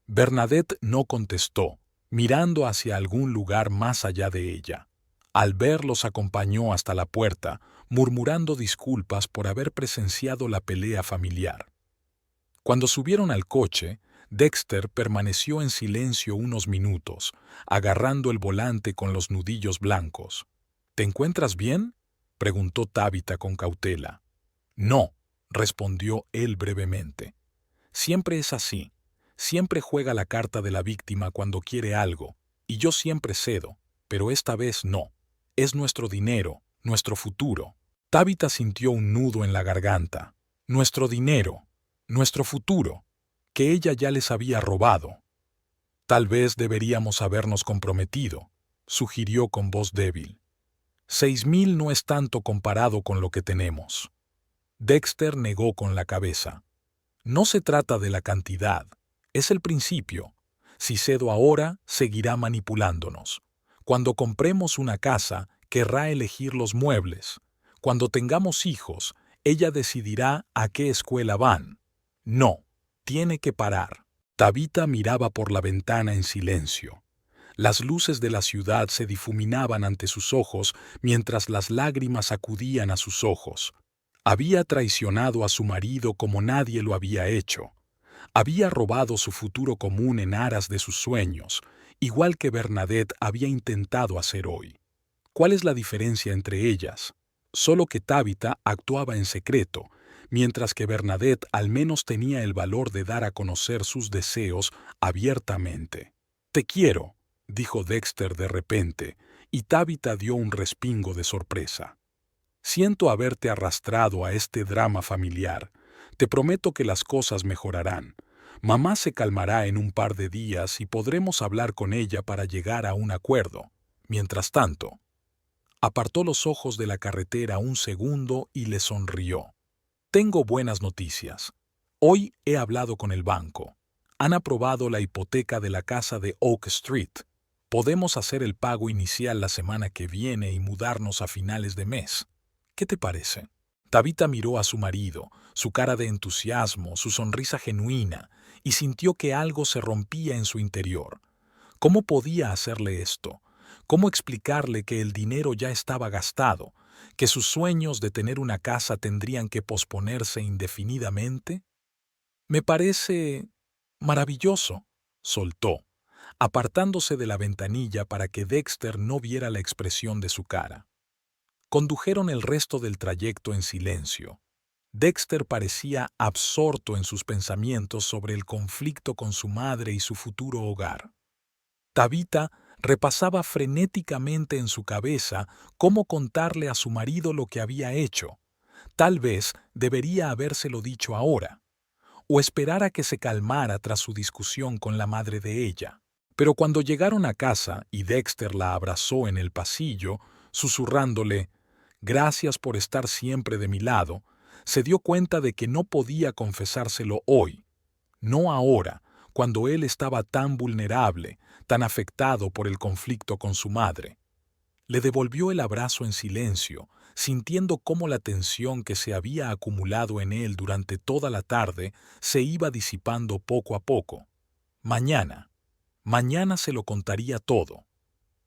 Bernadette no contestó, mirando hacia algún lugar más allá de ella. Al ver, los acompañó hasta la puerta, murmurando disculpas por haber presenciado la pelea familiar. Cuando subieron al coche, Dexter permaneció en silencio unos minutos, agarrando el volante con los nudillos blancos. ¿Te encuentras bien?, preguntó Tabitha con cautela. No, respondió él brevemente. Siempre es así. Siempre juega la carta de la víctima cuando quiere algo, y yo siempre cedo, pero esta vez no. Es nuestro dinero, nuestro futuro. Tabitha sintió un nudo en la garganta. Nuestro dinero, nuestro futuro, que ella ya les había robado. Tal vez deberíamos habernos comprometido, sugirió con voz débil. 6,000 no es tanto comparado con lo que tenemos. Dexter negó con la cabeza. No se trata de la cantidad, es el principio. Si cedo ahora, seguirá manipulándonos. Cuando compremos una casa, querrá elegir los muebles. Cuando tengamos hijos, ella decidirá a qué escuela van. No, tiene que parar. Tabitha miraba por la ventana en silencio. Las luces de la ciudad se difuminaban ante sus ojos mientras las lágrimas acudían a sus ojos. Había traicionado a su marido como nadie lo había hecho. Había robado su futuro común en aras de sus sueños, igual que Bernadette había intentado hacer hoy. ¿Cuál es la diferencia entre ellas? Solo que Tabitha actuaba en secreto, mientras que Bernadette al menos tenía el valor de dar a conocer sus deseos abiertamente. «Te quiero», dijo Dexter de repente, y Tabitha dio un respingo de sorpresa. «Siento haberte arrastrado a este drama familiar. Te prometo que las cosas mejorarán. Mamá se calmará en un par de días y podremos hablar con ella para llegar a un acuerdo. Mientras tanto». Apartó los ojos de la carretera un segundo y le sonrió. «Tengo buenas noticias. Hoy he hablado con el banco. Han aprobado la hipoteca de la casa de Oak Street. Podemos hacer el pago inicial la semana que viene y mudarnos a finales de mes. ¿Qué te parece?» Tabitha miró a su marido, su cara de entusiasmo, su sonrisa genuina, y sintió que algo se rompía en su interior. ¿Cómo podía hacerle esto? ¿Cómo explicarle que el dinero ya estaba gastado, que sus sueños de tener una casa tendrían que posponerse indefinidamente? «Me parece maravilloso», soltó, apartándose de la ventanilla para que Dexter no viera la expresión de su cara. Condujeron el resto del trayecto en silencio. Dexter parecía absorto en sus pensamientos sobre el conflicto con su madre y su futuro hogar. Tabitha repasaba frenéticamente en su cabeza cómo contarle a su marido lo que había hecho. Tal vez debería habérselo dicho ahora, o esperar a que se calmara tras su discusión con la madre de ella. Pero cuando llegaron a casa y Dexter la abrazó en el pasillo, susurrándole «Gracias por estar siempre de mi lado», se dio cuenta de que no podía confesárselo hoy, no ahora, cuando él estaba tan vulnerable, tan afectado por el conflicto con su madre. Le devolvió el abrazo en silencio, sintiendo cómo la tensión que se había acumulado en él durante toda la tarde se iba disipando poco a poco. Mañana se lo contaría todo.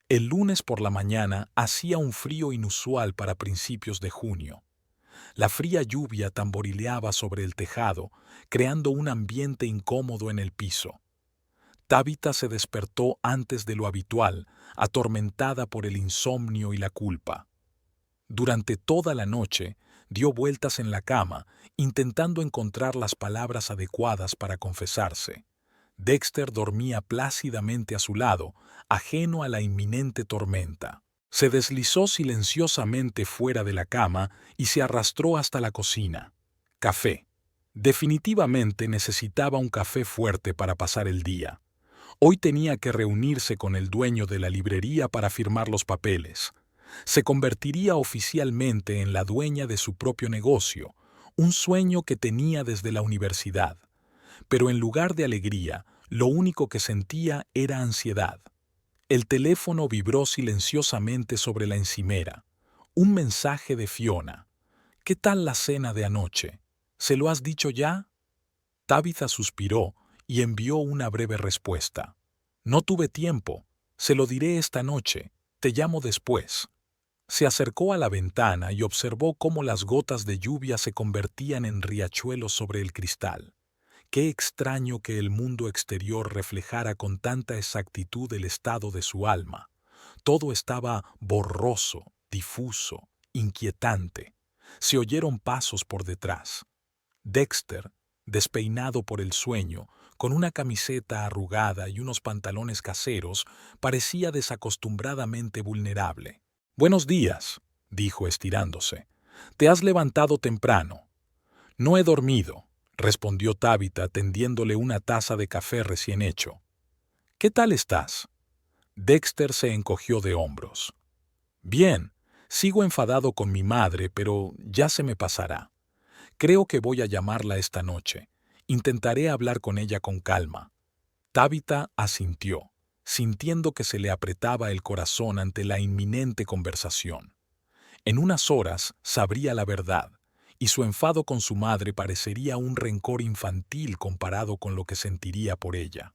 El lunes por la mañana hacía un frío inusual para principios de junio. La fría lluvia tamborileaba sobre el tejado, creando un ambiente incómodo en el piso. Tabitha se despertó antes de lo habitual, atormentada por el insomnio y la culpa. Durante toda la noche, dio vueltas en la cama, intentando encontrar las palabras adecuadas para confesarse. Dexter dormía plácidamente a su lado, ajeno a la inminente tormenta. Se deslizó silenciosamente fuera de la cama y se arrastró hasta la cocina. Café. Definitivamente necesitaba un café fuerte para pasar el día. Hoy tenía que reunirse con el dueño de la librería para firmar los papeles. Se convertiría oficialmente en la dueña de su propio negocio, un sueño que tenía desde la universidad. Pero en lugar de alegría, lo único que sentía era ansiedad. El teléfono vibró silenciosamente sobre la encimera. Un mensaje de Fiona. «¿Qué tal la cena de anoche?» ¿Se lo has dicho ya? Tabitha suspiró y envió una breve respuesta. No tuve tiempo. Se lo diré esta noche. Te llamo después. Se acercó a la ventana y observó cómo las gotas de lluvia se convertían en riachuelos sobre el cristal. Qué extraño que el mundo exterior reflejara con tanta exactitud el estado de su alma. Todo estaba borroso, difuso, inquietante. Se oyeron pasos por detrás. Dexter, despeinado por el sueño, con una camiseta arrugada y unos pantalones caseros, parecía desacostumbradamente vulnerable. «Buenos días», dijo estirándose. «¿Te has levantado temprano?» «No he dormido», respondió Tabitha tendiéndole una taza de café recién hecho. «¿Qué tal estás?» Dexter se encogió de hombros. «Bien, sigo enfadado con mi madre, pero ya se me pasará. Creo que voy a llamarla esta noche. Intentaré hablar con ella con calma». Tabitha asintió, sintiendo que se le apretaba el corazón ante la inminente conversación. En unas horas sabría la verdad, y su enfado con su madre parecería un rencor infantil comparado con lo que sentiría por ella.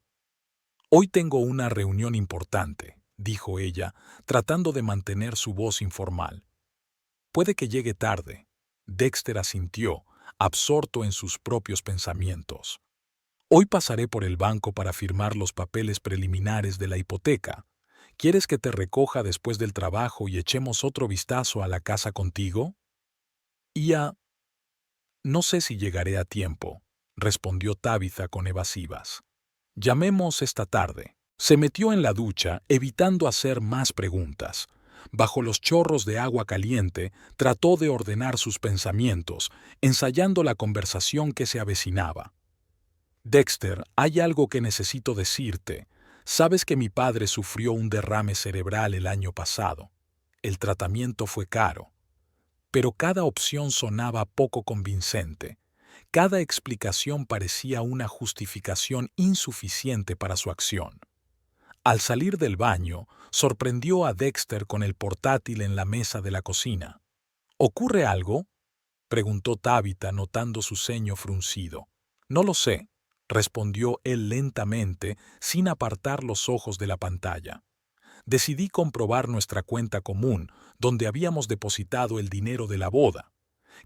«Hoy tengo una reunión importante», dijo ella, tratando de mantener su voz informal. «Puede que llegue tarde». Dexter asintió, absorto en sus propios pensamientos. «Hoy pasaré por el banco para firmar los papeles preliminares de la hipoteca. ¿Quieres que te recoja después del trabajo y echemos otro vistazo a la casa contigo?» «No sé si llegaré a tiempo», respondió Tabitha con evasivas. «Llamemos esta tarde». Se metió en la ducha, evitando hacer más preguntas. Bajo los chorros de agua caliente, trató de ordenar sus pensamientos, ensayando la conversación que se avecinaba. «Dexter, hay algo que necesito decirte. Sabes que mi padre sufrió un derrame cerebral el año pasado. El tratamiento fue caro. Pero cada opción sonaba poco convincente. Cada explicación parecía una justificación insuficiente para su acción. Al salir del baño, sorprendió a Dexter con el portátil en la mesa de la cocina. «¿Ocurre algo?», preguntó Tabitha notando su ceño fruncido. «No lo sé», respondió él lentamente, sin apartar los ojos de la pantalla. «Decidí comprobar nuestra cuenta común, donde habíamos depositado el dinero de la boda.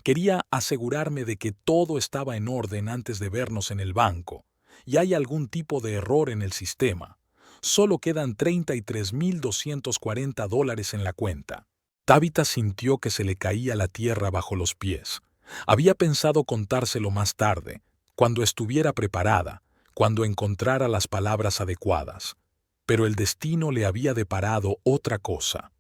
Quería asegurarme de que todo estaba en orden antes de vernos en el banco, y hay algún tipo de error en el sistema. Solo quedan $33,240 en la cuenta». Tabitha sintió que se le caía la tierra bajo los pies. Había pensado contárselo más tarde, cuando estuviera preparada, cuando encontrara las palabras adecuadas. Pero el destino le había deparado otra cosa.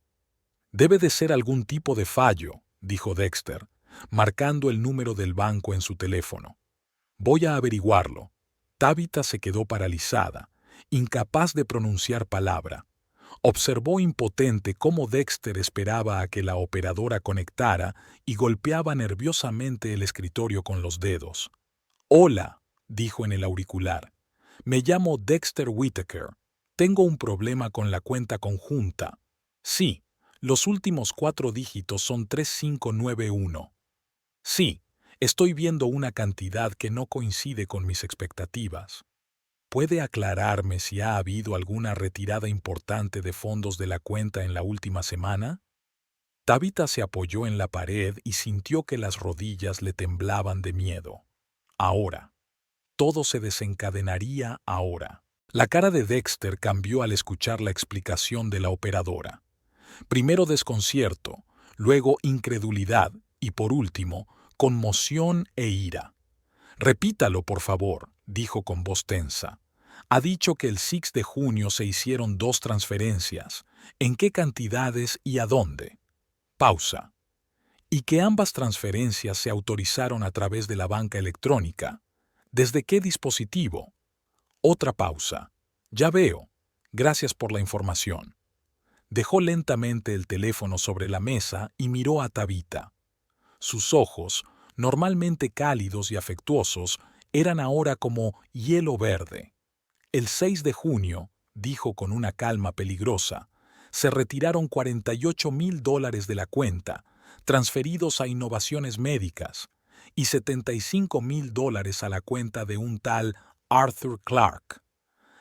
«Debe de ser algún tipo de fallo», dijo Dexter, marcando el número del banco en su teléfono. «Voy a averiguarlo». Tabitha se quedó paralizada, incapaz de pronunciar palabra. Observó impotente cómo Dexter esperaba a que la operadora conectara y golpeaba nerviosamente el escritorio con los dedos. «Hola», dijo en el auricular. «Me llamo Dexter Whittaker. Tengo un problema con la cuenta conjunta. Sí, los últimos 4 dígitos son 3591. Sí, estoy viendo una cantidad que no coincide con mis expectativas. ¿Puede aclararme si ha habido alguna retirada importante de fondos de la cuenta en la última semana?» Tabitha se apoyó en la pared y sintió que las rodillas le temblaban de miedo. Ahora. Todo se desencadenaría ahora. La cara de Dexter cambió al escuchar la explicación de la operadora. Primero desconcierto, luego incredulidad y, por último, conmoción e ira. «Repítalo, por favor», dijo con voz tensa. «Ha dicho que el 6 de junio se hicieron 2 transferencias. ¿En qué cantidades y a dónde?» Pausa. «Y que ambas transferencias se autorizaron a través de la banca electrónica. ¿Desde qué dispositivo?» Otra pausa. «Ya veo. Gracias por la información». Dejó lentamente el teléfono sobre la mesa y miró a Tabitha. Sus ojos, normalmente cálidos y afectuosos, eran ahora como hielo verde. «El 6 de junio», dijo con una calma peligrosa, «se retiraron $48,000 de la cuenta, transferidos a Innovaciones Médicas, y $75,000 a la cuenta de un tal Arthur Clark.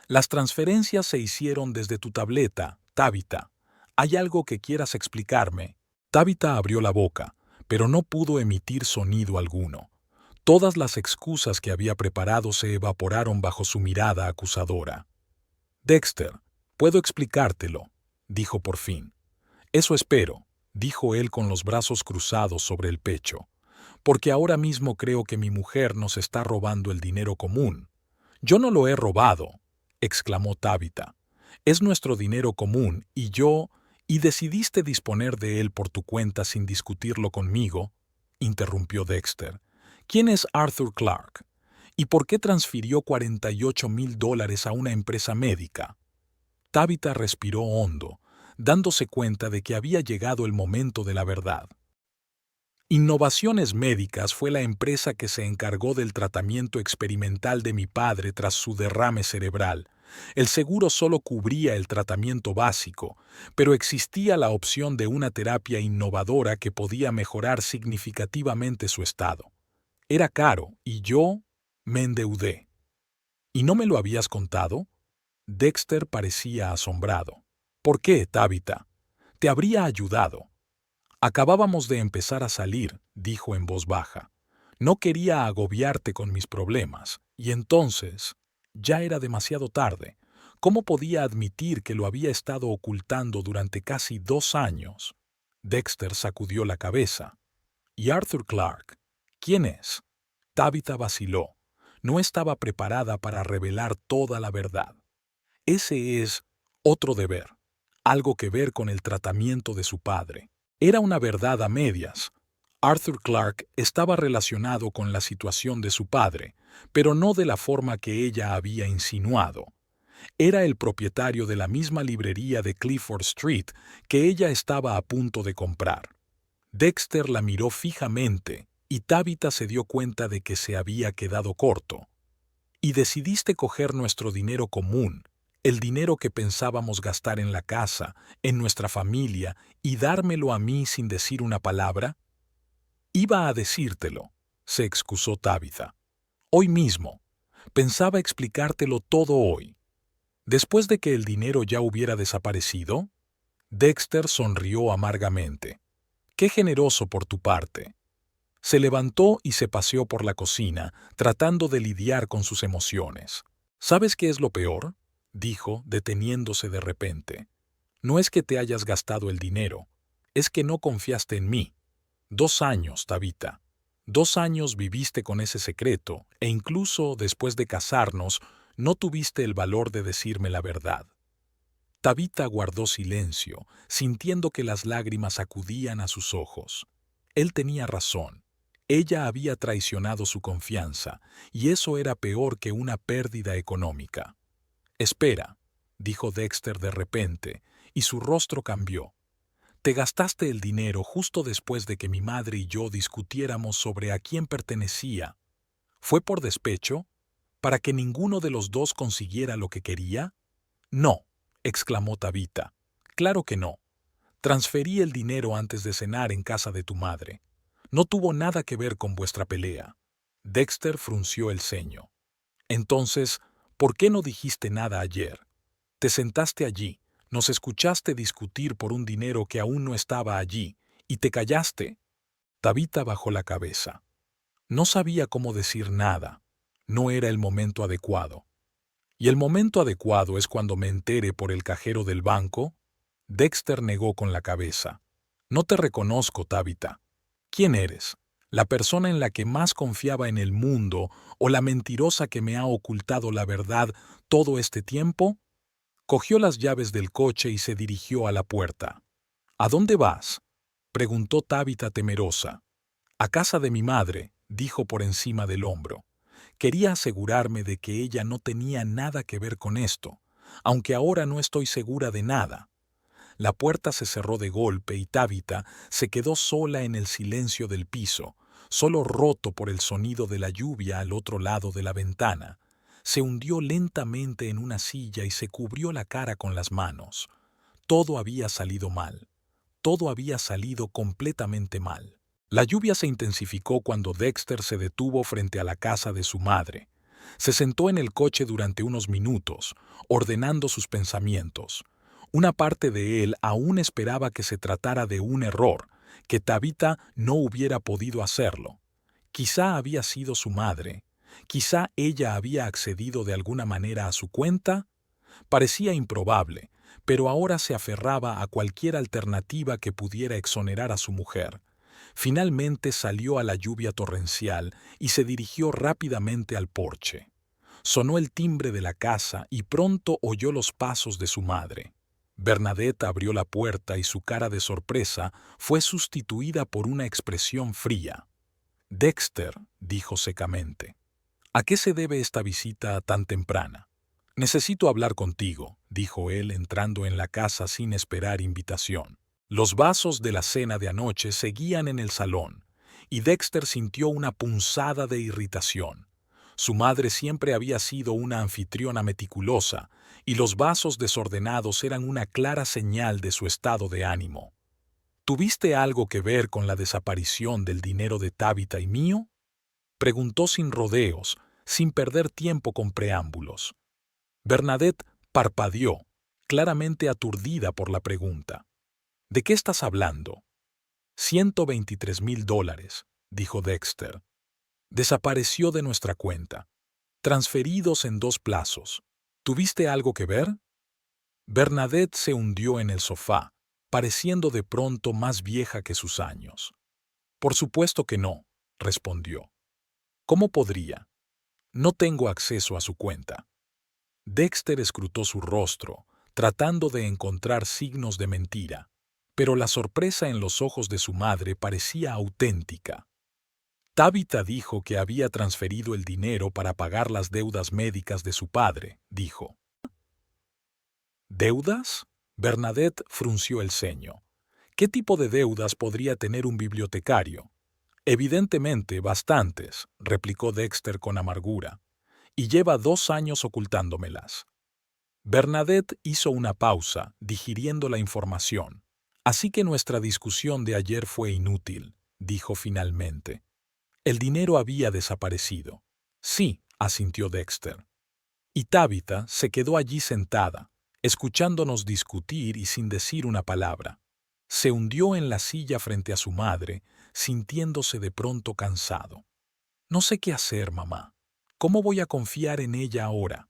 Las transferencias se hicieron desde tu tableta, Tabitha. ¿Hay algo que quieras explicarme? Tabitha abrió la boca, pero no pudo emitir sonido alguno. Todas las excusas que había preparado se evaporaron bajo su mirada acusadora. Dexter, puedo explicártelo, dijo por fin. Eso espero, dijo él con los brazos cruzados sobre el pecho, porque ahora mismo creo que mi mujer nos está robando el dinero común. Yo no lo he robado, exclamó Tabitha. Es nuestro dinero común y decidiste disponer de él por tu cuenta sin discutirlo conmigo, interrumpió Dexter. ¿Quién es Arthur Clark? ¿Y por qué transfirió $48,000 a una empresa médica? Tabitha respiró hondo, dándose cuenta de que había llegado el momento de la verdad. Innovaciones Médicas fue la empresa que se encargó del tratamiento experimental de mi padre tras su derrame cerebral. El seguro solo cubría el tratamiento básico, pero existía la opción de una terapia innovadora que podía mejorar significativamente su estado. Era caro y yo me endeudé. ¿Y no me lo habías contado? Dexter parecía asombrado. ¿Por qué, Tabitha? Te habría ayudado. Acabábamos de empezar a salir, dijo en voz baja. No quería agobiarte con mis problemas, y entonces ya era demasiado tarde. ¿Cómo podía admitir que lo había estado ocultando durante casi 2 años? Dexter sacudió la cabeza. ¿Y Arthur Clark? ¿Quién es? Tabitha vaciló. No estaba preparada para revelar toda la verdad. Ese es otro deber, algo que ver con el tratamiento de su padre. Era una verdad a medias. Arthur Clark estaba relacionado con la situación de su padre, pero no de la forma que ella había insinuado. Era el propietario de la misma librería de Clifford Street que ella estaba a punto de comprar. Dexter la miró fijamente y Tabitha se dio cuenta de que se había quedado corto. Y decidiste coger nuestro dinero común, el dinero que pensábamos gastar en la casa, en nuestra familia, y dármelo a mí sin decir una palabra. Iba a decírtelo, se excusó Tabitha. Hoy mismo. Pensaba explicártelo todo hoy. Después de que el dinero ya hubiera desaparecido, Dexter sonrió amargamente. Qué generoso por tu parte. Se levantó y se paseó por la cocina, tratando de lidiar con sus emociones. ¿Sabes qué es lo peor?, dijo, deteniéndose de repente. No es que te hayas gastado el dinero, es que no confiaste en mí. 2 años, Tabitha. 2 años viviste con ese secreto, e incluso después de casarnos, no tuviste el valor de decirme la verdad. Tabitha guardó silencio, sintiendo que las lágrimas acudían a sus ojos. Él tenía razón. Ella había traicionado su confianza, y eso era peor que una pérdida económica. Espera, dijo Dexter de repente, y su rostro cambió. Te gastaste el dinero justo después de que mi madre y yo discutiéramos sobre a quién pertenecía. ¿Fue por despecho? ¿Para que ninguno de los dos consiguiera lo que quería? No, exclamó Tabitha. Claro que no. Transferí el dinero antes de cenar en casa de tu madre. No tuvo nada que ver con vuestra pelea. Dexter frunció el ceño. Entonces, ¿por qué no dijiste nada ayer? Te sentaste allí, nos escuchaste discutir por un dinero que aún no estaba allí, y te callaste. Tabitha bajó la cabeza. No sabía cómo decir nada. No era el momento adecuado. ¿Y el momento adecuado es cuando me entere por el cajero del banco? Dexter negó con la cabeza. No te reconozco, Tabitha. ¿Quién eres? ¿La persona en la que más confiaba en el mundo o la mentirosa que me ha ocultado la verdad todo este tiempo? Cogió las llaves del coche y se dirigió a la puerta. ¿A dónde vas?, preguntó Tabitha temerosa. A casa de mi madre, dijo por encima del hombro. Quería asegurarme de que ella no tenía nada que ver con esto, aunque ahora no estoy segura de nada. La puerta se cerró de golpe y Tabitha se quedó sola en el silencio del piso, solo roto por el sonido de la lluvia al otro lado de la ventana. Se hundió lentamente en una silla y se cubrió la cara con las manos. Todo había salido mal. Todo había salido completamente mal. La lluvia se intensificó cuando Dexter se detuvo frente a la casa de su madre. Se sentó en el coche durante unos minutos, ordenando sus pensamientos. Una parte de él aún esperaba que se tratara de un error, que Tabitha no hubiera podido hacerlo. Quizá había sido su madre. Quizá ella había accedido de alguna manera a su cuenta. Parecía improbable, pero ahora se aferraba a cualquier alternativa que pudiera exonerar a su mujer. Finalmente salió a la lluvia torrencial y se dirigió rápidamente al porche. Sonó el timbre de la casa y pronto oyó los pasos de su madre. Bernadette abrió la puerta y su cara de sorpresa fue sustituida por una expresión fría. «Dexter», dijo secamente, «¿a qué se debe esta visita tan temprana?» «Necesito hablar contigo», dijo él entrando en la casa sin esperar invitación. Los vasos de la cena de anoche seguían en el salón, y Dexter sintió una punzada de irritación. Su madre siempre había sido una anfitriona meticulosa, y los vasos desordenados eran una clara señal de su estado de ánimo. «¿Tuviste algo que ver con la desaparición del dinero de Tabitha y mío?», preguntó sin rodeos, sin perder tiempo con preámbulos. Bernadette parpadeó, claramente aturdida por la pregunta. «¿De qué estás hablando?» $123,000, dijo Dexter. «Desapareció de nuestra cuenta. Transferidos en 2 plazos. ¿Tuviste algo que ver?» Bernadette se hundió en el sofá, pareciendo de pronto más vieja que sus años. «Por supuesto que no», respondió. «¿Cómo podría? No tengo acceso a su cuenta». Dexter escrutó su rostro, tratando de encontrar signos de mentira, pero la sorpresa en los ojos de su madre parecía auténtica. «Tabitha dijo que había transferido el dinero para pagar las deudas médicas de su padre», dijo. «¿Deudas?», Bernadette frunció el ceño. «¿Qué tipo de deudas podría tener un bibliotecario?» «Evidentemente, bastantes», replicó Dexter con amargura. «Y lleva 2 años ocultándomelas». Bernadette hizo una pausa, digiriendo la información. «Así que nuestra discusión de ayer fue inútil», dijo finalmente. «El dinero había desaparecido». «Sí», asintió Dexter. Y Tabitha se quedó allí sentada, escuchándonos discutir y sin decir una palabra. Se hundió en la silla frente a su madre, sintiéndose de pronto cansado. «No sé qué hacer, mamá. ¿Cómo voy a confiar en ella ahora?»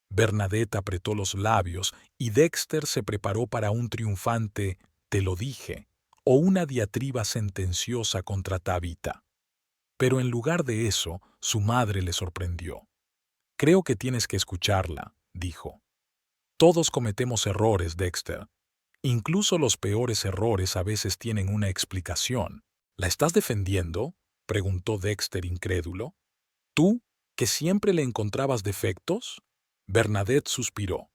Bernadette apretó los labios y Dexter se preparó para un triunfante «te lo dije» o una diatriba sentenciosa contra Tabitha. Pero en lugar de eso, su madre le sorprendió. «Creo que tienes que escucharla», dijo. «Todos cometemos errores, Dexter. Incluso los peores errores a veces tienen una explicación». «¿La estás defendiendo?», preguntó Dexter incrédulo. «¿Tú, que siempre le encontrabas defectos?» Bernadette suspiró.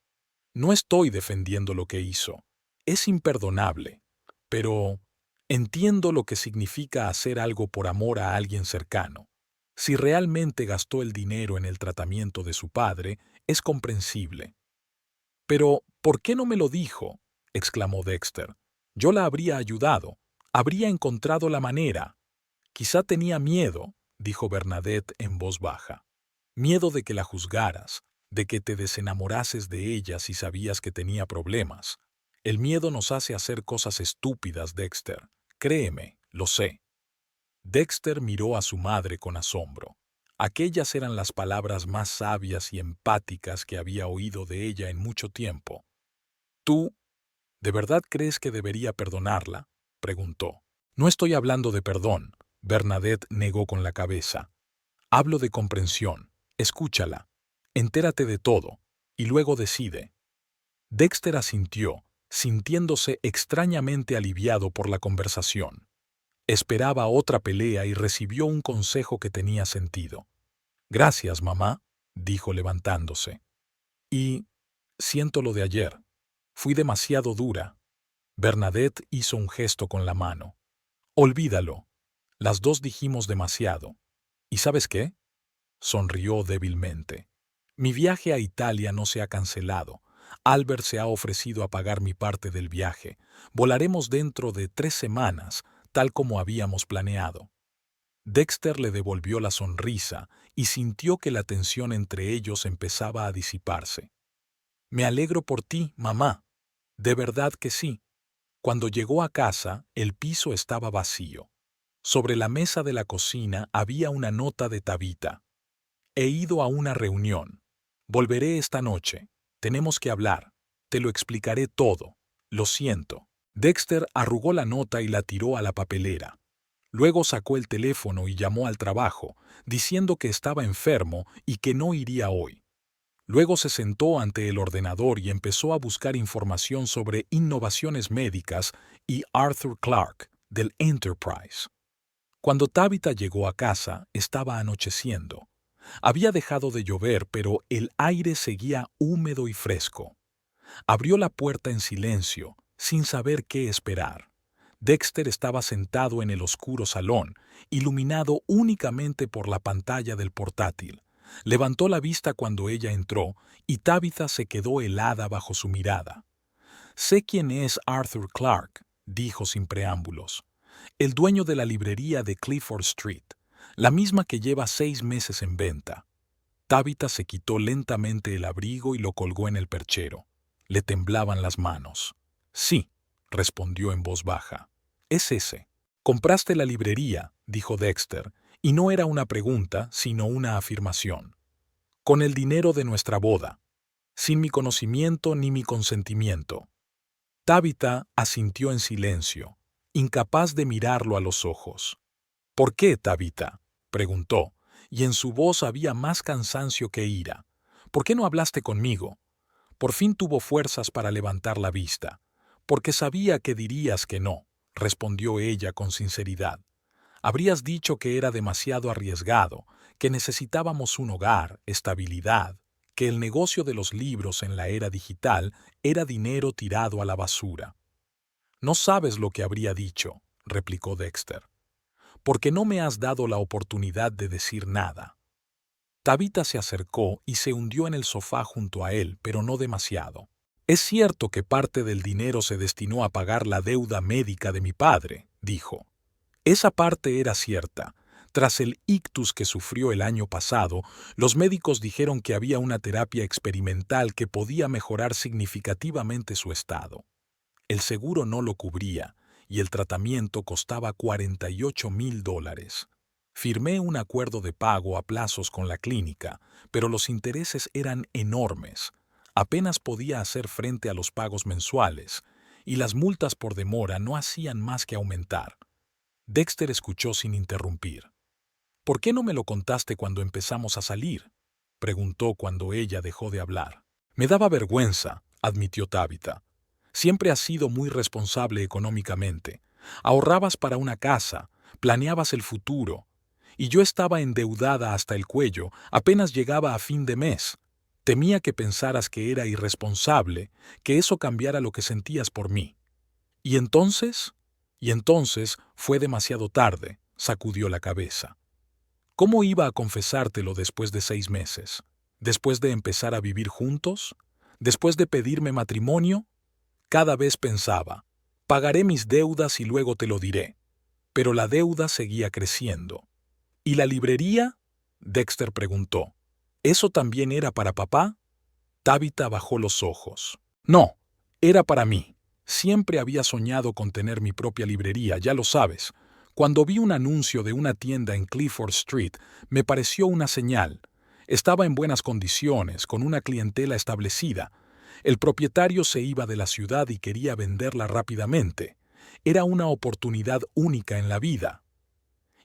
«No estoy defendiendo lo que hizo. Es imperdonable. Pero entiendo lo que significa hacer algo por amor a alguien cercano. Si realmente gastó el dinero en el tratamiento de su padre, es comprensible». «Pero, ¿por qué no me lo dijo?», exclamó Dexter. «Yo la habría ayudado. Habría encontrado la manera». «Quizá tenía miedo», dijo Bernadette en voz baja. «Miedo de que la juzgaras, de que te desenamorases de ella si sabías que tenía problemas. El miedo nos hace hacer cosas estúpidas, Dexter. Créeme, lo sé». Dexter miró a su madre con asombro. Aquellas eran las palabras más sabias y empáticas que había oído de ella en mucho tiempo. «¿Tú, de verdad crees que debería perdonarla?», preguntó. «No estoy hablando de perdón», Bernadette negó con la cabeza. «Hablo de comprensión. Escúchala. Entérate de todo, y luego decide». Dexter asintió, sintiéndose extrañamente aliviado por la conversación. Esperaba otra pelea y recibió un consejo que tenía sentido. «Gracias, mamá», dijo levantándose. «Y siento lo de ayer. Fui demasiado dura». Bernadette hizo un gesto con la mano. «Olvídalo. Las dos dijimos demasiado. ¿Y sabes qué?», sonrió débilmente. «Mi viaje a Italia no se ha cancelado. Albert se ha ofrecido a pagar mi parte del viaje. Volaremos dentro de 3 semanas, tal como habíamos planeado. Dexter le devolvió la sonrisa y sintió que la tensión entre ellos empezaba a disiparse. Me alegro por ti, mamá. De verdad que sí. Cuando llegó a casa, el piso estaba vacío. Sobre la mesa de la cocina había una nota de Tabitha. He ido a una reunión. Volveré esta noche. Tenemos que hablar. Te lo explicaré todo. Lo siento. Dexter arrugó la nota y la tiró a la papelera. Luego sacó el teléfono y llamó al trabajo, diciendo que estaba enfermo y que no iría hoy. Luego se sentó ante el ordenador y empezó a buscar información sobre innovaciones médicas y Arthur Clarke, del Enterprise. Cuando Tabitha llegó a casa, estaba anocheciendo. Había dejado de llover, pero el aire seguía húmedo y fresco. Abrió la puerta en silencio, sin saber qué esperar. Dexter estaba sentado en el oscuro salón, iluminado únicamente por la pantalla del portátil. Levantó la vista cuando ella entró y Tabitha se quedó helada bajo su mirada. «Sé quién es Arthur Clarke», dijo sin preámbulos. «El dueño de la librería de Clifford Street, la misma que lleva 6 meses en venta». Tabitha se quitó lentamente el abrigo y lo colgó en el perchero. Le temblaban las manos. «Sí», respondió en voz baja. «Es ese». «Compraste la librería», dijo Dexter, y no era una pregunta, sino una afirmación. «Con el dinero de nuestra boda. Sin mi conocimiento ni mi consentimiento». Tabitha asintió en silencio, incapaz de mirarlo a los ojos. «¿Por qué, Tabitha?», preguntó, y en su voz había más cansancio que ira. «¿Por qué no hablaste conmigo?». Por fin tuvo fuerzas para levantar la vista. «Porque sabía que dirías que no», respondió ella con sinceridad. «Habrías dicho que era demasiado arriesgado, que necesitábamos un hogar, estabilidad, que el negocio de los libros en la era digital era dinero tirado a la basura». «No sabes lo que habría dicho», replicó Dexter. «Porque no me has dado la oportunidad de decir nada». Tabitha se acercó y se hundió en el sofá junto a él, pero no demasiado. «Es cierto que parte del dinero se destinó a pagar la deuda médica de mi padre», dijo. Esa parte era cierta. Tras el ictus que sufrió el año pasado, los médicos dijeron que había una terapia experimental que podía mejorar significativamente su estado. El seguro no lo cubría, y el tratamiento costaba $48,000. Firmé un acuerdo de pago a plazos con la clínica, pero los intereses eran enormes. Apenas podía hacer frente a los pagos mensuales, y las multas por demora no hacían más que aumentar. Dexter escuchó sin interrumpir. «¿Por qué no me lo contaste cuando empezamos a salir?», preguntó cuando ella dejó de hablar. «Me daba vergüenza», admitió Tabitha. «Siempre has sido muy responsable económicamente. Ahorrabas para una casa, planeabas el futuro. Y yo estaba endeudada hasta el cuello, apenas llegaba a fin de mes. Temía que pensaras que era irresponsable, que eso cambiara lo que sentías por mí». «¿Y entonces?». «Y entonces fue demasiado tarde», sacudió la cabeza. «¿Cómo iba a confesártelo después de 6 meses? ¿Después de empezar a vivir juntos? ¿Después de pedirme matrimonio?». Cada vez pensaba, pagaré mis deudas y luego te lo diré. Pero la deuda seguía creciendo. «¿Y la librería?», Dexter preguntó. «¿Eso también era para papá?». Tabitha bajó los ojos. «No, era para mí. Siempre había soñado con tener mi propia librería, ya lo sabes. Cuando vi un anuncio de una tienda en Clifford Street, me pareció una señal. Estaba en buenas condiciones, con una clientela establecida. El propietario se iba de la ciudad y quería venderla rápidamente. Era una oportunidad única en la vida.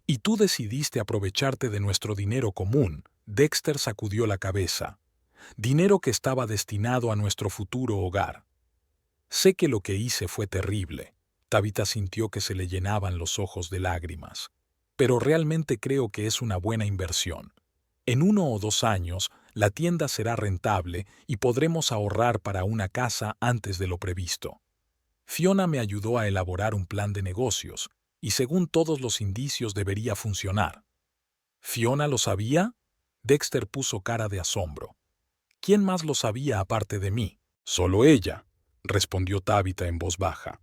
Y tú decidiste aprovecharte de nuestro dinero común», Dexter sacudió la cabeza. «Dinero que estaba destinado a nuestro futuro hogar». «Sé que lo que hice fue terrible». Tabitha sintió que se le llenaban los ojos de lágrimas. «Pero realmente creo que es una buena inversión. En 1 o 2 años, la tienda será rentable y podremos ahorrar para una casa antes de lo previsto». Fiona me ayudó a elaborar un plan de negocios, y según todos los indicios debería funcionar. «¿Fiona lo sabía?». Dexter puso cara de asombro. «¿Quién más lo sabía aparte de mí?». «Solo ella», respondió Tabitha en voz baja.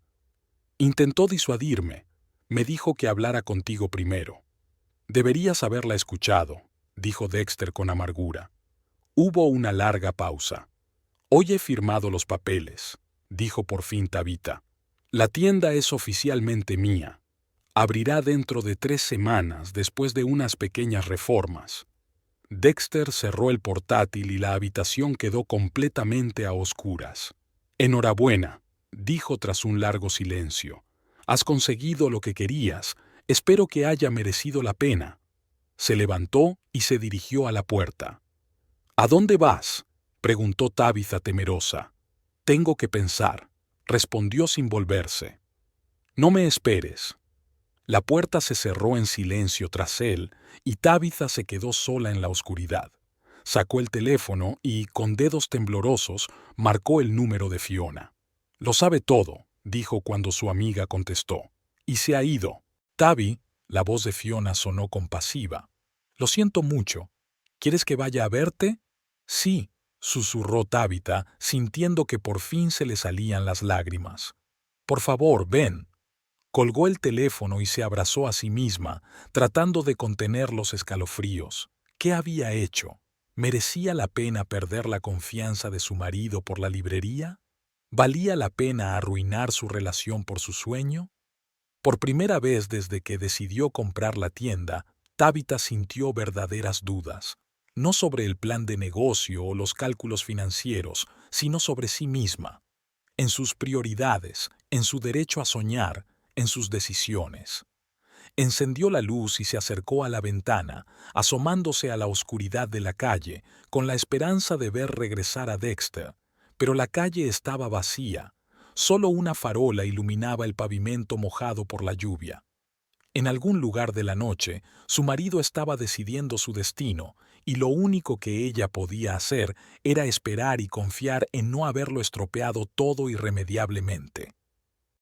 «Intentó disuadirme, Me dijo que hablara contigo primero. Deberías haberla escuchado, dijo Dexter con amargura. Hubo una larga pausa. Hoy he firmado los papeles, dijo por fin Tabitha. La tienda es oficialmente mía. Abrirá dentro de 3 semanas después de unas pequeñas reformas. Dexter cerró el portátil y la habitación quedó completamente a oscuras. Enhorabuena, dijo tras un largo silencio. Has conseguido lo que querías. Espero que haya merecido la pena. Se levantó y se dirigió a la puerta. ¿A dónde vas?, preguntó Tabitha temerosa. Tengo que pensar, respondió sin volverse. No me esperes. La puerta se cerró en silencio tras él y Tabitha se quedó sola en la oscuridad. Sacó el teléfono y, con dedos temblorosos, marcó el número de Fiona. Lo sabe todo, dijo cuando su amiga contestó. Y se ha ido. Tabby, la voz de Fiona sonó compasiva. Lo siento mucho. ¿Quieres que vaya a verte? Sí, susurró Tabitha, sintiendo que por fin se le salían las lágrimas. Por favor, ven. Colgó el teléfono y se abrazó a sí misma, tratando de contener los escalofríos. ¿Qué había hecho? ¿Merecía la pena perder la confianza de su marido por la librería? ¿Valía la pena arruinar su relación por su sueño? Por primera vez desde que decidió comprar la tienda, Tabitha sintió verdaderas dudas, no sobre el plan de negocio o los cálculos financieros, sino sobre sí misma, en sus prioridades, en su derecho a soñar, en sus decisiones. Encendió la luz y se acercó a la ventana, asomándose a la oscuridad de la calle, con la esperanza de ver regresar a Dexter, pero la calle estaba vacía. Solo una farola iluminaba el pavimento mojado por la lluvia. En algún lugar de la noche, su marido estaba decidiendo su destino, y lo único que ella podía hacer era esperar y confiar en no haberlo estropeado todo irremediablemente.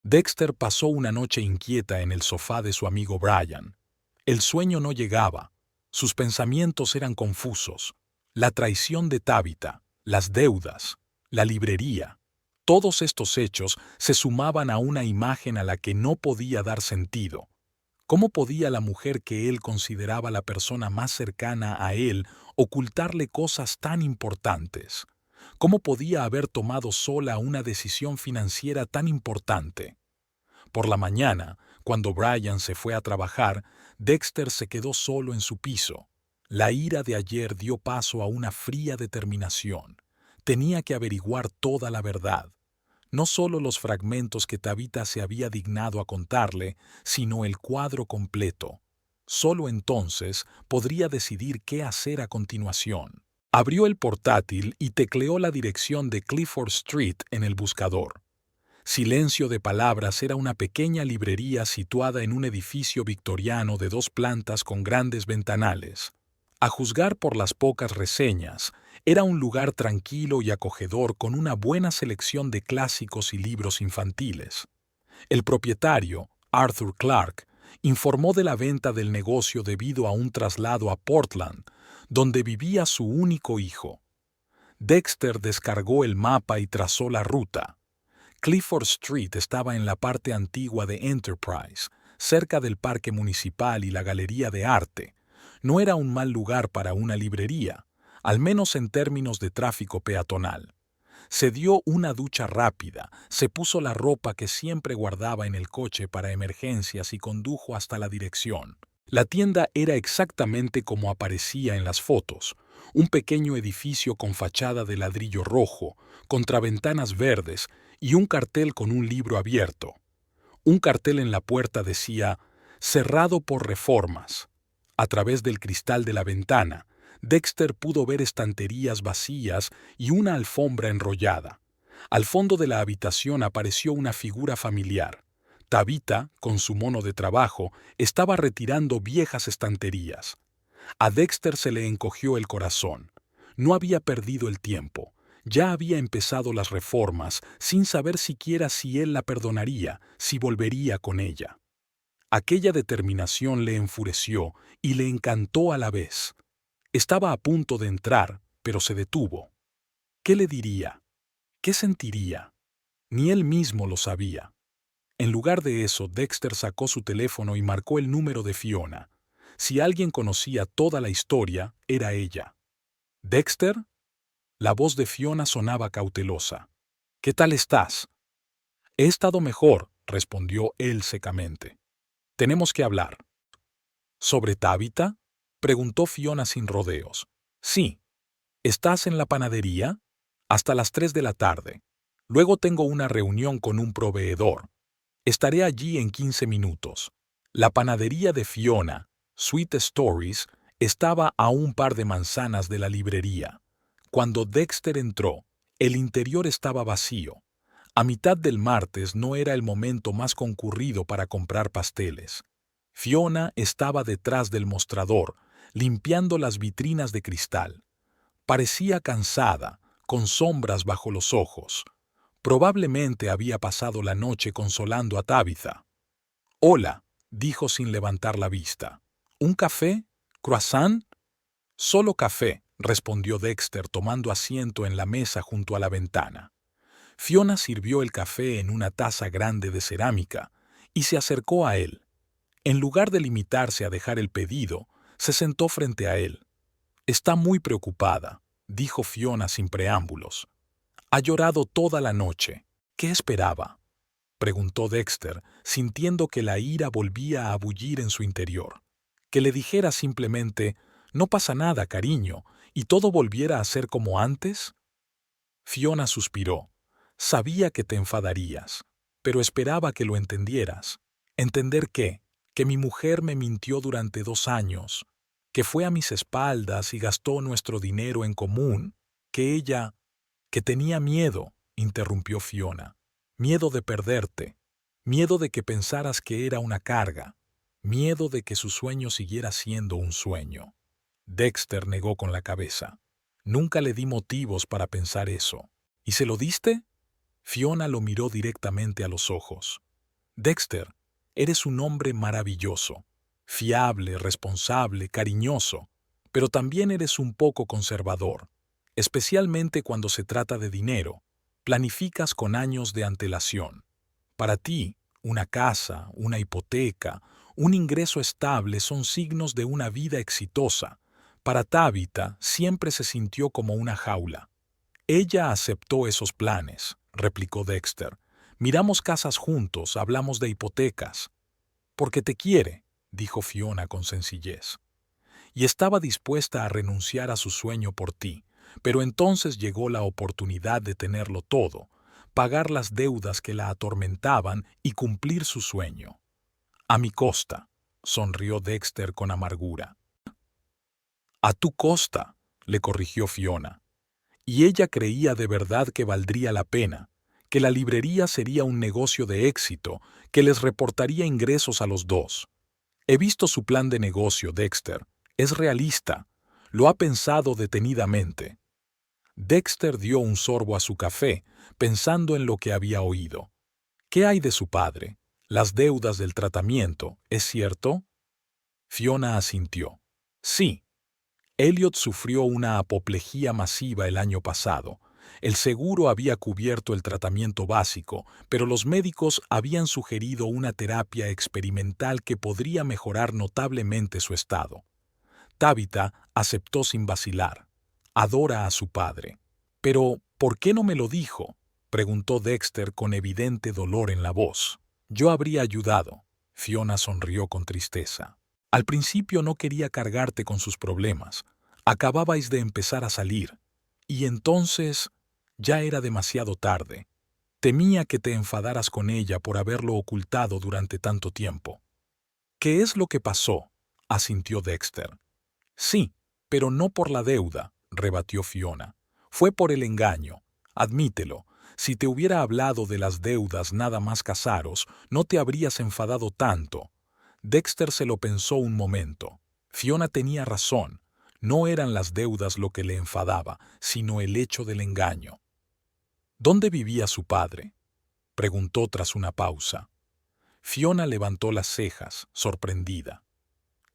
Dexter pasó una noche inquieta en el sofá de su amigo Brian. El sueño no llegaba. Sus pensamientos eran confusos. La traición de Tabitha, las deudas, la librería. Todos estos hechos se sumaban a una imagen a la que no podía dar sentido. ¿Cómo podía la mujer que él consideraba la persona más cercana a él ocultarle cosas tan importantes? ¿Cómo podía haber tomado sola una decisión financiera tan importante? Por la mañana, cuando Brian se fue a trabajar, Dexter se quedó solo en su piso. La ira de ayer dio paso a una fría determinación. Tenía que averiguar toda la verdad. No solo los fragmentos que Tabitha se había dignado a contarle, sino el cuadro completo. Solo entonces podría decidir qué hacer a continuación. Abrió el portátil y tecleó la dirección de Clifford Street en el buscador. Silencio de Palabras era una pequeña librería situada en un edificio victoriano de 2 plantas con grandes ventanales. A juzgar por las pocas reseñas, era un lugar tranquilo y acogedor con una buena selección de clásicos y libros infantiles. El propietario, Arthur Clark, informó de la venta del negocio debido a un traslado a Portland, donde vivía su único hijo. Dexter descargó el mapa y trazó la ruta. Clifford Street estaba en la parte antigua de Enterprise, cerca del parque municipal y la galería de arte. No era un mal lugar para una librería, al menos en términos de tráfico peatonal. Se dio una ducha rápida, se puso la ropa que siempre guardaba en el coche para emergencias y condujo hasta la dirección. La tienda era exactamente como aparecía en las fotos, un pequeño edificio con fachada de ladrillo rojo, contraventanas verdes y un cartel con un libro abierto. Un cartel en la puerta decía, cerrado por reformas. A través del cristal de la ventana, Dexter pudo ver estanterías vacías y una alfombra enrollada. Al fondo de la habitación apareció una figura familiar. Tabitha, con su mono de trabajo, estaba retirando viejas estanterías. A Dexter se le encogió el corazón. No había perdido el tiempo. Ya había empezado las reformas, sin saber siquiera si él la perdonaría, si volvería con ella. Aquella determinación le enfureció y le encantó a la vez. Estaba a punto de entrar, pero se detuvo. ¿Qué le diría? ¿Qué sentiría? Ni él mismo lo sabía. En lugar de eso, Dexter sacó su teléfono y marcó el número de Fiona. Si alguien conocía toda la historia, era ella. ¿Dexter? La voz de Fiona sonaba cautelosa. ¿Qué tal estás? He estado mejor, respondió él secamente. Tenemos que hablar. ¿Sobre Tabitha? Preguntó Fiona sin rodeos. Sí. ¿Estás en la panadería? Hasta las 3 de la tarde. Luego tengo una reunión con un proveedor. Estaré allí en 15 minutos. La panadería de Fiona, Sweet Stories, estaba a un par de manzanas de la librería. Cuando Dexter entró, el interior estaba vacío. A mitad del martes no era el momento más concurrido para comprar pasteles. Fiona estaba detrás del mostrador, limpiando las vitrinas de cristal. Parecía cansada, con sombras bajo los ojos. Probablemente había pasado la noche consolando a Tabitha. «Hola», dijo sin levantar la vista. «¿Un café? ¿Croissant?» «Solo café», respondió Dexter tomando asiento en la mesa junto a la ventana. Fiona sirvió el café en una taza grande de cerámica y se acercó a él. En lugar de limitarse a dejar el pedido, se sentó frente a él. «Está muy preocupada», dijo Fiona sin preámbulos. «Ha llorado toda la noche. ¿Qué esperaba?», preguntó Dexter, sintiendo que la ira volvía a bullir en su interior. Que le dijera simplemente, «No pasa nada, cariño», y todo volviera a ser como antes. Fiona suspiró. «Sabía que te enfadarías, pero esperaba que lo entendieras. ¿Entender qué? Que mi mujer me mintió durante 2 años, que fue a mis espaldas y gastó nuestro dinero en común, que ella... que tenía miedo», interrumpió Fiona. «Miedo de perderte, miedo de que pensaras que era una carga, miedo de que su sueño siguiera siendo un sueño». Dexter negó con la cabeza. «Nunca le di motivos para pensar eso». «¿Y se lo diste?» Fiona lo miró directamente a los ojos. «Dexter, eres un hombre maravilloso, fiable, responsable, cariñoso, pero también eres un poco conservador, especialmente cuando se trata de dinero. Planificas con años de antelación. Para ti, una casa, una hipoteca, un ingreso estable son signos de una vida exitosa. Para Tabitha siempre se sintió como una jaula. Ella aceptó esos planes», replicó Dexter. «Miramos casas juntos, hablamos de hipotecas». «Porque te quiere», dijo Fiona con sencillez. «Y estaba dispuesta a renunciar a su sueño por ti, pero entonces llegó la oportunidad de tenerlo todo, pagar las deudas que la atormentaban y cumplir su sueño». «A mi costa», sonrió Dexter con amargura. «A tu costa», le corrigió Fiona. Y ella creía de verdad que valdría la pena, que la librería sería un negocio de éxito, que les reportaría ingresos a los dos. «He visto su plan de negocio, Dexter. Es realista. Lo ha pensado detenidamente». Dexter dio un sorbo a su café, pensando en lo que había oído. «¿Qué hay de su padre? Las deudas del tratamiento, ¿es cierto?» Fiona asintió. «Sí. Elliot sufrió una apoplejía masiva el año pasado. El seguro había cubierto el tratamiento básico, pero los médicos habían sugerido una terapia experimental que podría mejorar notablemente su estado. Tabitha aceptó sin vacilar. Adora a su padre. «Pero, ¿por qué no me lo dijo?», preguntó Dexter con evidente dolor en la voz. «Yo habría ayudado». Fiona sonrió con tristeza. «Al principio no quería cargarte con sus problemas. Acababais de empezar a salir. Y entonces ya era demasiado tarde. Temía que te enfadaras con ella por haberlo ocultado durante tanto tiempo». «¿Qué es lo que pasó?», asintió Dexter. «Sí, pero no por la deuda», rebatió Fiona. «Fue por el engaño. Admítelo. Si te hubiera hablado de las deudas nada más casaros, no te habrías enfadado tanto». Dexter se lo pensó un momento. Fiona tenía razón. No eran las deudas lo que le enfadaba, sino el hecho del engaño. «¿Dónde vivía su padre?», preguntó tras una pausa. Fiona levantó las cejas, sorprendida.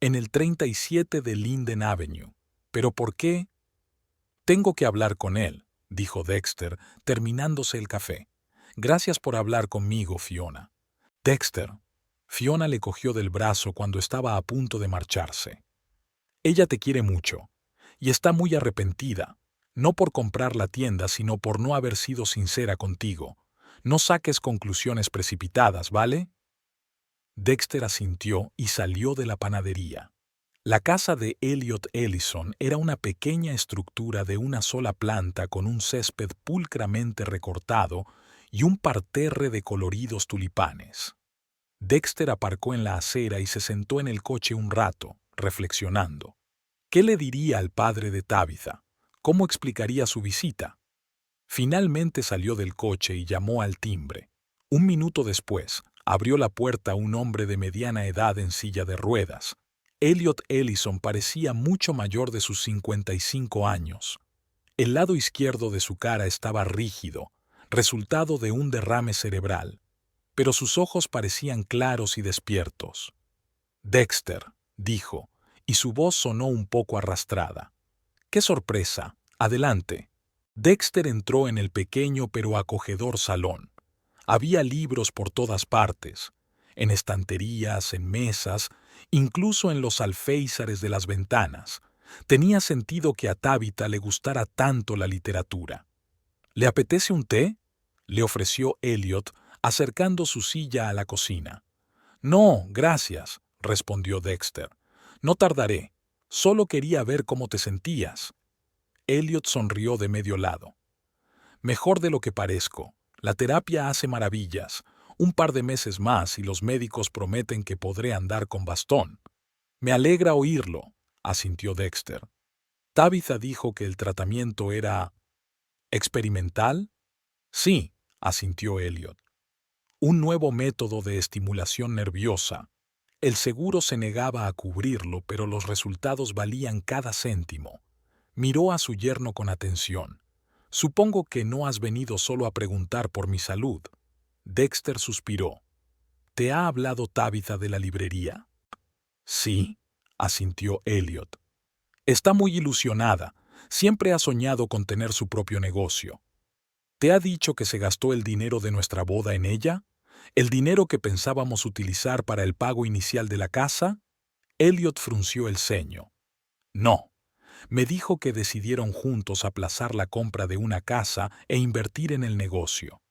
«En el 37 de Linden Avenue». «¿Pero por qué?» «Tengo que hablar con él», dijo Dexter, terminándose el café. «Gracias por hablar conmigo, Fiona». Dexter. Fiona le cogió del brazo cuando estaba a punto de marcharse. Ella te quiere mucho, y está muy arrepentida, no por comprar la tienda, sino por no haber sido sincera contigo. No saques conclusiones precipitadas, ¿vale? Dexter asintió y salió de la panadería. La casa de Elliot Ellison era una pequeña estructura de una sola planta con un césped pulcramente recortado y un parterre de coloridos tulipanes. Dexter aparcó en la acera y se sentó en el coche un rato, reflexionando. ¿Qué le diría al padre de Tabitha? ¿Cómo explicaría su visita? Finalmente salió del coche y llamó al timbre. Un minuto después, abrió la puerta un hombre de mediana edad en silla de ruedas. Elliot Ellison parecía mucho mayor de sus 55 años. El lado izquierdo de su cara estaba rígido, resultado de un derrame cerebral, pero sus ojos parecían claros y despiertos. Dexter, dijo, y su voz sonó un poco arrastrada. ¡Qué sorpresa! Adelante. Dexter entró en el pequeño pero acogedor salón. Había libros por todas partes, en estanterías, en mesas, incluso en los alféizares de las ventanas. Tenía sentido que a Tabitha le gustara tanto la literatura. ¿Le apetece un té?, le ofreció Elliot, acercando su silla a la cocina. No, gracias, respondió Dexter. No tardaré. Solo quería ver cómo te sentías. Elliot sonrió de medio lado. Mejor de lo que parezco. La terapia hace maravillas. Un par de meses más y los médicos prometen que podré andar con bastón. Me alegra oírlo, asintió Dexter. Tabitha dijo que el tratamiento era... ¿experimental? Sí, asintió Elliot. Un nuevo método de estimulación nerviosa. El seguro se negaba a cubrirlo, pero los resultados valían cada céntimo. Miró a su yerno con atención. Supongo que no has venido solo a preguntar por mi salud. Dexter suspiró. ¿Te ha hablado Tabitha de la librería? Sí, asintió Elliot. Está muy ilusionada. Siempre ha soñado con tener su propio negocio. ¿Te ha dicho que se gastó el dinero de nuestra boda en ella? ¿El dinero que pensábamos utilizar para el pago inicial de la casa? Elliot frunció el ceño. No. Me dijo que decidieron juntos aplazar la compra de una casa e invertir en el negocio.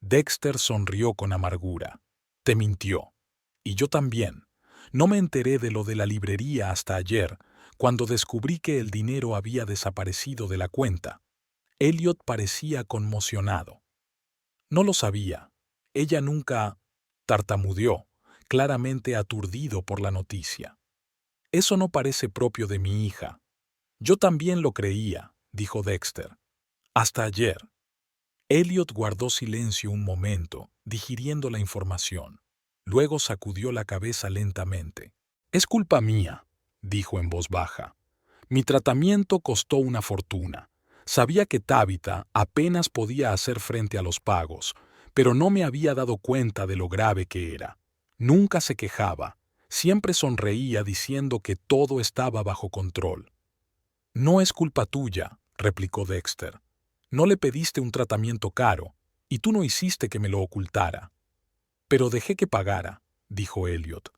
Dexter sonrió con amargura. Te mintió. Y yo también. No me enteré de lo de la librería hasta ayer, cuando descubrí que el dinero había desaparecido de la cuenta. Elliot parecía conmocionado. No lo sabía. Ella nunca... tartamudeó, claramente aturdido por la noticia. Eso no parece propio de mi hija. Yo también lo creía, dijo Dexter. Hasta ayer. Elliot guardó silencio un momento, digiriendo la información. Luego sacudió la cabeza lentamente. Es culpa mía, dijo en voz baja. Mi tratamiento costó una fortuna. Sabía que Tabitha apenas podía hacer frente a los pagos, pero no me había dado cuenta de lo grave que era. Nunca se quejaba. Siempre sonreía diciendo que todo estaba bajo control. No es culpa tuya, replicó Dexter. No le pediste un tratamiento caro, y tú no hiciste que me lo ocultara. Pero dejé que pagara, dijo Elliot.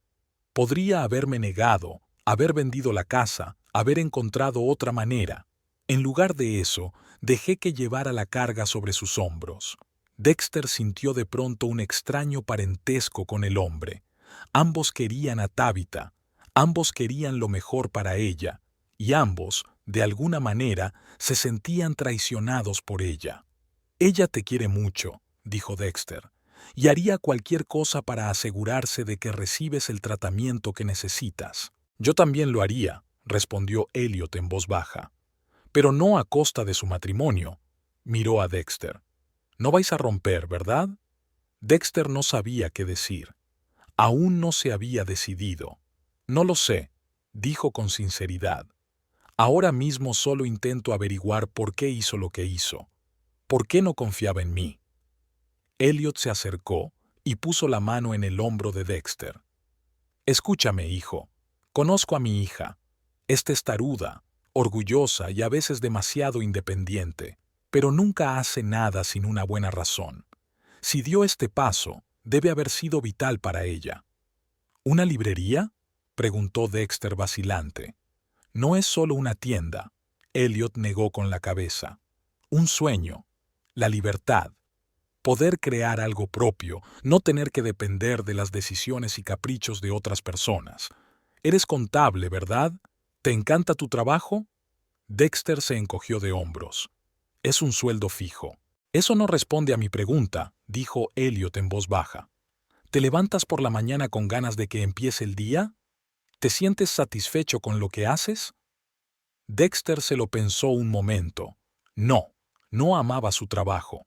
Podría haberme negado, haber vendido la casa, haber encontrado otra manera. En lugar de eso, dejé que llevara la carga sobre sus hombros. Dexter sintió de pronto un extraño parentesco con el hombre. Ambos querían a Tabitha, ambos querían lo mejor para ella, y ambos, de alguna manera, se sentían traicionados por ella. Ella te quiere mucho, dijo Dexter, y haría cualquier cosa para asegurarse de que recibes el tratamiento que necesitas. Yo también lo haría, respondió Elliot en voz baja. Pero no a costa de su matrimonio. Miró a Dexter. No vais a romper, ¿verdad? Dexter no sabía qué decir. Aún no se había decidido. No lo sé, dijo con sinceridad. Ahora mismo solo intento averiguar por qué hizo lo que hizo. ¿Por qué no confiaba en mí? Elliot se acercó y puso la mano en el hombro de Dexter. Escúchame, hijo. Conozco a mi hija. Es testaruda, orgullosa y a veces demasiado independiente, pero nunca hace nada sin una buena razón. Si dio este paso, Debe haber sido vital para ella. ¿Una librería?, preguntó Dexter vacilante. No es solo una tienda. Elliot negó con la cabeza. Un sueño. La libertad. Poder crear algo propio, no tener que depender de las decisiones y caprichos de otras personas. Eres contable, ¿verdad? ¿Te encanta tu trabajo? Dexter se encogió de hombros. Es un sueldo fijo. Eso no responde a mi pregunta, dijo Elliot en voz baja. ¿Te levantas por la mañana con ganas de que empiece el día? ¿Te sientes satisfecho con lo que haces? Dexter se lo pensó un momento. No, no amaba su trabajo.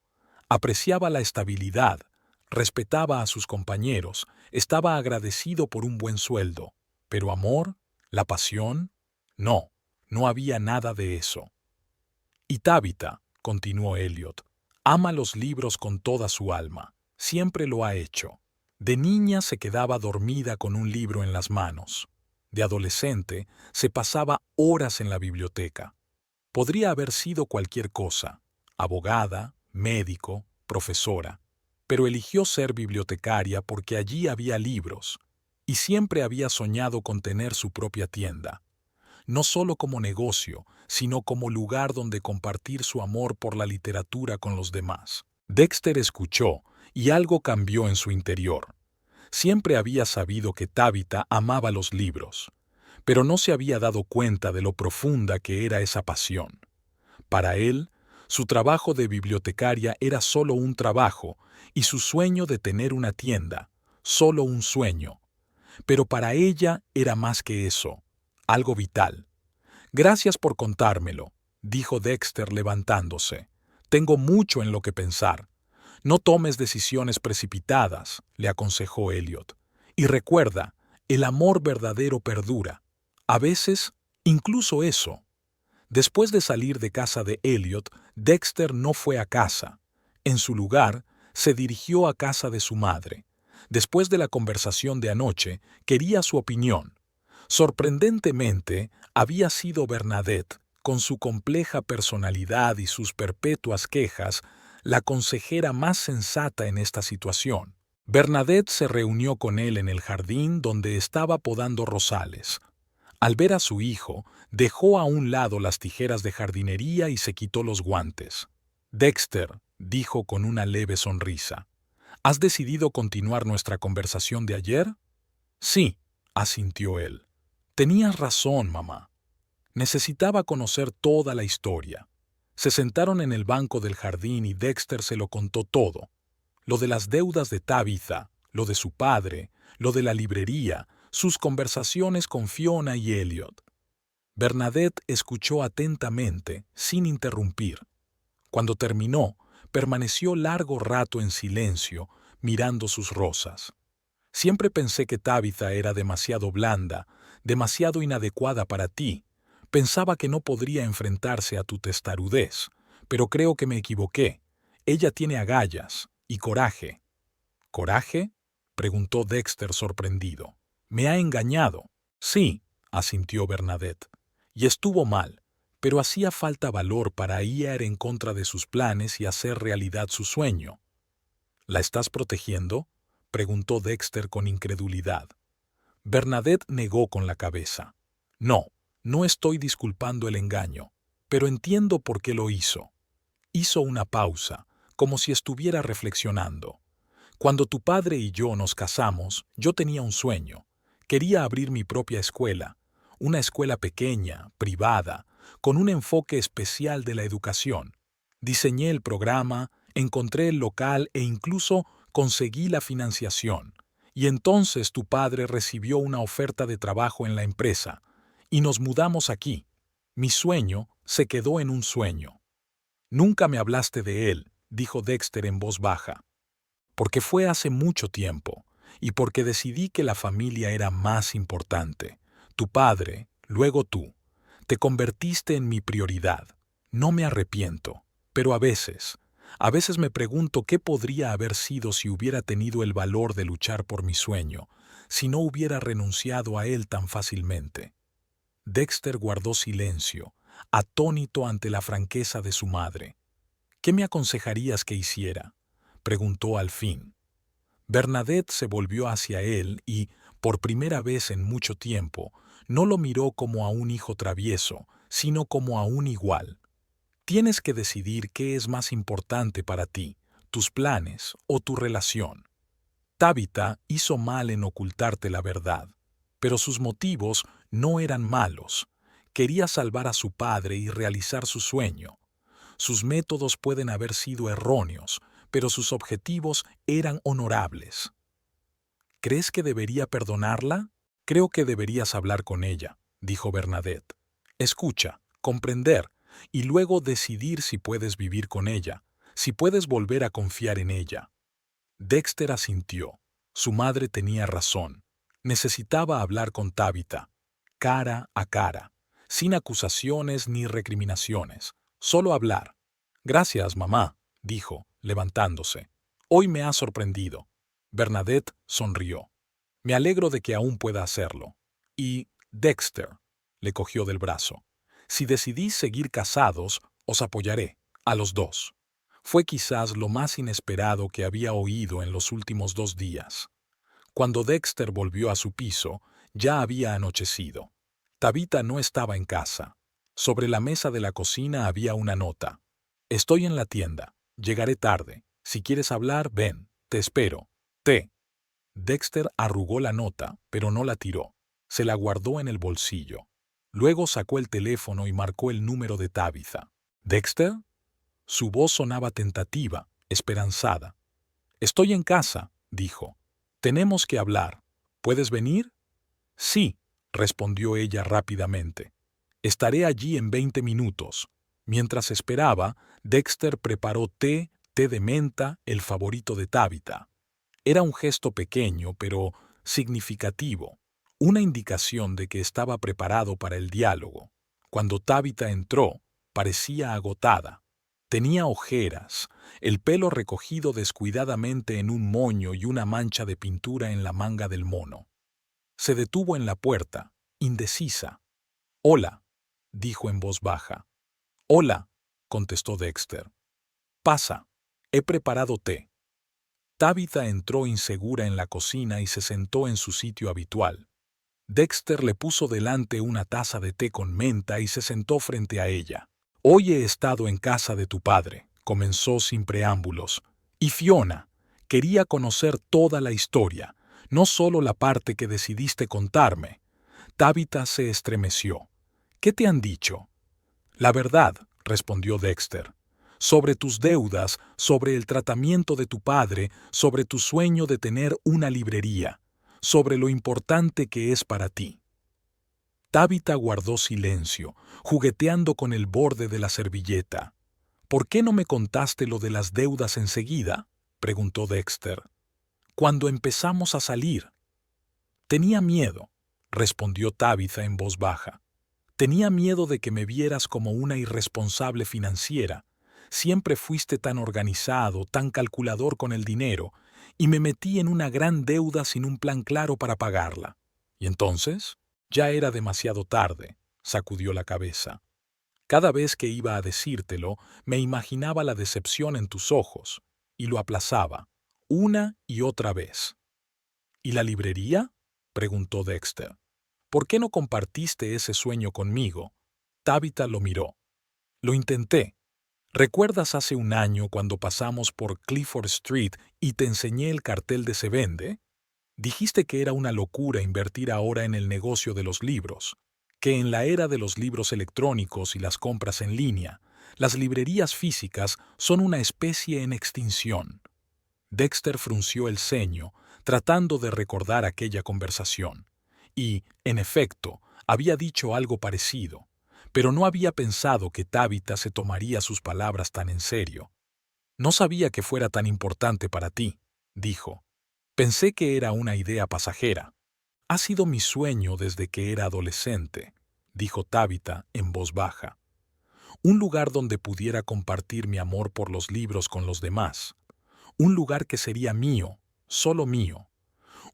Apreciaba la estabilidad, respetaba a sus compañeros, estaba agradecido por un buen sueldo. Pero amor, la pasión, no, no había nada de eso. Y Tabitha, continuó Elliot, ama los libros con toda su alma. Siempre lo ha hecho. De niña se quedaba dormida con un libro en las manos. De adolescente se pasaba horas en la biblioteca. Podría haber sido cualquier cosa, abogada, médico, profesora, pero eligió ser bibliotecaria porque allí había libros, y siempre había soñado con tener su propia tienda, no solo como negocio, sino como lugar donde compartir su amor por la literatura con los demás. Dexter escuchó, y algo cambió en su interior. Siempre había sabido que Tabitha amaba los libros, pero no se había dado cuenta de lo profunda que era esa pasión. Para él, su trabajo de bibliotecaria era solo un trabajo y su sueño de tener una tienda, solo un sueño. Pero para ella era más que eso, algo vital. Gracias por contármelo, dijo Dexter levantándose. Tengo mucho en lo que pensar. No tomes decisiones precipitadas, le aconsejó Elliot. Y recuerda, el amor verdadero perdura. A veces, incluso eso. Después de salir de casa de Elliot, Dexter no fue a casa. En su lugar, se dirigió a casa de su madre. Después de la conversación de anoche, quería su opinión. Sorprendentemente, había sido Bernadette, con su compleja personalidad y sus perpetuas quejas, la consejera más sensata en esta situación. Bernadette se reunió con él en el jardín donde estaba podando rosales. Al ver a su hijo, dejó a un lado las tijeras de jardinería y se quitó los guantes. Dexter, dijo con una leve sonrisa, ¿has decidido continuar nuestra conversación de ayer? Sí, asintió él. Tenías razón, mamá. Necesitaba conocer toda la historia. Se sentaron en el banco del jardín y Dexter se lo contó todo. Lo de las deudas de Tabitha, lo de su padre, lo de la librería, sus conversaciones con Fiona y Elliot. Bernadette escuchó atentamente, sin interrumpir. Cuando terminó, permaneció largo rato en silencio, mirando sus rosas. Siempre pensé que Tabitha era demasiado blanda, demasiado inadecuada para ti. Pensaba que no podría enfrentarse a tu testarudez, pero creo que me equivoqué. Ella tiene agallas y coraje. ¿Coraje?, preguntó Dexter sorprendido. Me ha engañado. Sí, asintió Bernadette. Y estuvo mal, pero hacía falta valor para ir en contra de sus planes y hacer realidad su sueño. ¿La estás protegiendo?, preguntó Dexter con incredulidad. Bernadette negó con la cabeza. No, no estoy disculpando el engaño, pero entiendo por qué lo hizo. Hizo una pausa, como si estuviera reflexionando. Cuando tu padre y yo nos casamos, yo tenía un sueño. Quería abrir mi propia escuela, una escuela pequeña, privada, con un enfoque especial de la educación. Diseñé el programa, encontré el local e incluso conseguí la financiación. Y entonces tu padre recibió una oferta de trabajo en la empresa, y nos mudamos aquí. Mi sueño se quedó en un sueño. Nunca me hablaste de él, dijo Dexter en voz baja. Porque fue hace mucho tiempo, y porque decidí que la familia era más importante. Tu padre, luego tú. Te convertiste en mi prioridad. No me arrepiento, pero a veces me pregunto qué podría haber sido si hubiera tenido el valor de luchar por mi sueño, si no hubiera renunciado a él tan fácilmente. Dexter guardó silencio, atónito ante la franqueza de su madre. ¿Qué me aconsejarías que hiciera?, preguntó al fin. Bernadette se volvió hacia él y, por primera vez en mucho tiempo, no lo miró como a un hijo travieso, sino como a un igual. Tienes que decidir qué es más importante para ti, tus planes o tu relación. Tabitha hizo mal en ocultarte la verdad, pero sus motivos no eran malos. Quería salvar a su padre y realizar su sueño. Sus métodos pueden haber sido erróneos, pero sus objetivos eran honorables. ¿Crees que debería perdonarla? Creo que deberías hablar con ella, dijo Bernadette. Escucha, comprender, y luego decidir si puedes vivir con ella, si puedes volver a confiar en ella. Dexter asintió. Su madre tenía razón. Necesitaba hablar con Tabitha, cara a cara, sin acusaciones ni recriminaciones, solo hablar. Gracias, mamá, dijo, levantándose. Hoy me ha sorprendido. Bernadette sonrió. Me alegro de que aún pueda hacerlo. Y, Dexter, le cogió del brazo. Si decidís seguir casados, os apoyaré, a los dos. Fue quizás lo más inesperado que había oído en los últimos 2 días. Cuando Dexter volvió a su piso, ya había anochecido. Tabitha no estaba en casa. Sobre la mesa de la cocina había una nota. Estoy en la tienda. Llegaré tarde. Si quieres hablar, ven. Te espero. T. Dexter arrugó la nota, pero no la tiró. Se la guardó en el bolsillo. Luego sacó el teléfono y marcó el número de Tabitha. ¿Dexter? Su voz sonaba tentativa, esperanzada. Estoy en casa, dijo. Tenemos que hablar. ¿Puedes venir? Sí, respondió ella rápidamente. Estaré allí en 20 minutos. Mientras esperaba, Dexter preparó té de menta, el favorito de Tabitha. Era un gesto pequeño, pero significativo, una indicación de que estaba preparado para el diálogo. Cuando Tabitha entró, parecía agotada. Tenía ojeras, el pelo recogido descuidadamente en un moño y una mancha de pintura en la manga del mono. Se detuvo en la puerta, indecisa. «Hola», dijo en voz baja. «Hola», contestó Dexter. «Pasa, he preparado té». Tabitha entró insegura en la cocina y se sentó en su sitio habitual. Dexter le puso delante una taza de té con menta y se sentó frente a ella. «Hoy he estado en casa de tu padre», comenzó sin preámbulos, «y Fiona quería conocer toda la historia, no solo la parte que decidiste contarme». Tabitha se estremeció. «¿Qué te han dicho?» «La verdad», respondió Dexter. «Sobre tus deudas, sobre el tratamiento de tu padre, sobre tu sueño de tener una librería, sobre lo importante que es para ti». Tabitha guardó silencio, jugueteando con el borde de la servilleta. «¿Por qué no me contaste lo de las deudas enseguida?», preguntó Dexter. «Cuando empezamos a salir». «Tenía miedo», respondió Tabitha en voz baja. «Tenía miedo de que me vieras como una irresponsable financiera. Siempre fuiste tan organizado, tan calculador con el dinero, y me metí en una gran deuda sin un plan claro para pagarla. ¿Y entonces?» «Ya era demasiado tarde», sacudió la cabeza. «Cada vez que iba a decírtelo, me imaginaba la decepción en tus ojos, y lo aplazaba, una y otra vez». «¿Y la librería?», preguntó Dexter. «¿Por qué no compartiste ese sueño conmigo?» Tabitha lo miró. «Lo intenté. ¿Recuerdas hace un año cuando pasamos por Clifford Street y te enseñé el cartel de Se Vende? Dijiste que era una locura invertir ahora en el negocio de los libros, que en la era de los libros electrónicos y las compras en línea, las librerías físicas son una especie en extinción». Dexter frunció el ceño, tratando de recordar aquella conversación. Y, en efecto, había dicho algo parecido, pero no había pensado que Tabitha se tomaría sus palabras tan en serio. «No sabía que fuera tan importante para ti», dijo. «Pensé que era una idea pasajera». «Ha sido mi sueño desde que era adolescente», dijo Tabitha en voz baja. «Un lugar donde pudiera compartir mi amor por los libros con los demás. Un lugar que sería mío, solo mío.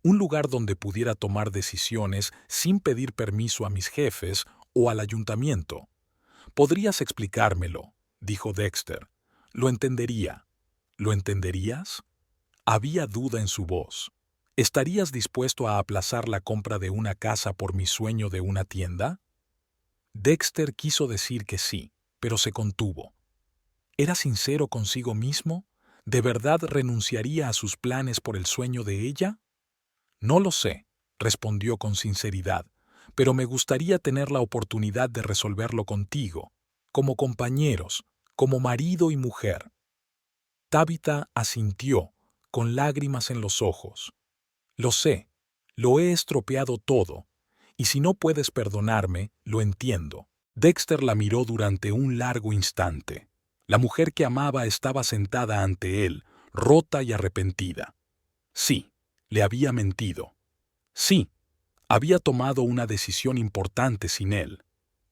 Un lugar donde pudiera tomar decisiones sin pedir permiso a mis jefes o al ayuntamiento». «Podrías explicármelo», dijo Dexter. «Lo entendería». «¿Lo entenderías?» Había duda en su voz. ¿Estarías dispuesto a aplazar la compra de una casa por mi sueño de una tienda? Dexter quiso decir que sí, pero se contuvo. ¿Era sincero consigo mismo? ¿De verdad renunciaría a sus planes por el sueño de ella? No lo sé, respondió con sinceridad, pero me gustaría tener la oportunidad de resolverlo contigo, como compañeros, como marido y mujer. Tabitha asintió, con lágrimas en los ojos. Lo sé, lo he estropeado todo, y si no puedes perdonarme, lo entiendo. Dexter la miró durante un largo instante. La mujer que amaba estaba sentada ante él, rota y arrepentida. Sí, le había mentido. Sí, había tomado una decisión importante sin él.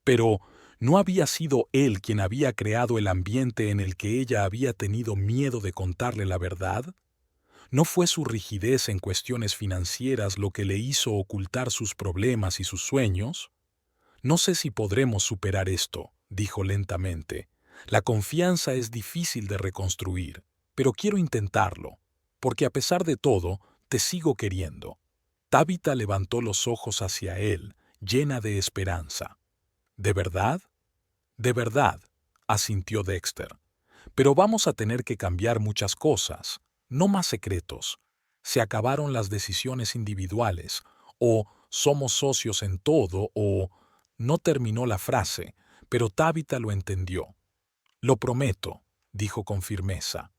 Pero, ¿no había sido él quien había creado el ambiente en el que ella había tenido miedo de contarle la verdad? ¿No fue su rigidez en cuestiones financieras lo que le hizo ocultar sus problemas y sus sueños? No sé si podremos superar esto, dijo lentamente. La confianza es difícil de reconstruir, pero quiero intentarlo, porque a pesar de todo, te sigo queriendo. Tabitha levantó los ojos hacia él, llena de esperanza. ¿De verdad? De verdad, asintió Dexter. Pero vamos a tener que cambiar muchas cosas, no más secretos. Se acabaron las decisiones individuales, o somos socios en todo, o... No terminó la frase, pero Tabitha lo entendió. Lo prometo, dijo con firmeza.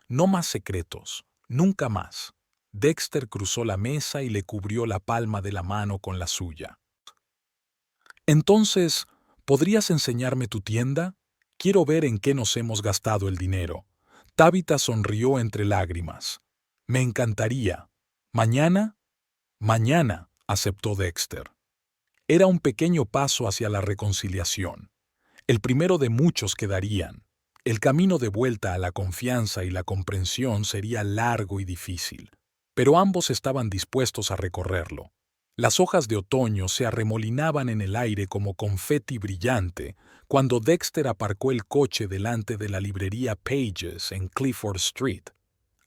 No más secretos, nunca más. Dexter cruzó la mesa y le cubrió la palma de la mano con la suya. Entonces, ¿podrías enseñarme tu tienda? Quiero ver en qué nos hemos gastado el dinero. Tabitha sonrió entre lágrimas. Me encantaría. ¿Mañana? Mañana, aceptó Dexter. Era un pequeño paso hacia la reconciliación. El primero de muchos que darían. El camino de vuelta a la confianza y la comprensión sería largo y difícil, pero ambos estaban dispuestos a recorrerlo. Las hojas de otoño se arremolinaban en el aire como confeti brillante cuando Dexter aparcó el coche delante de la librería Pages en Clifford Street.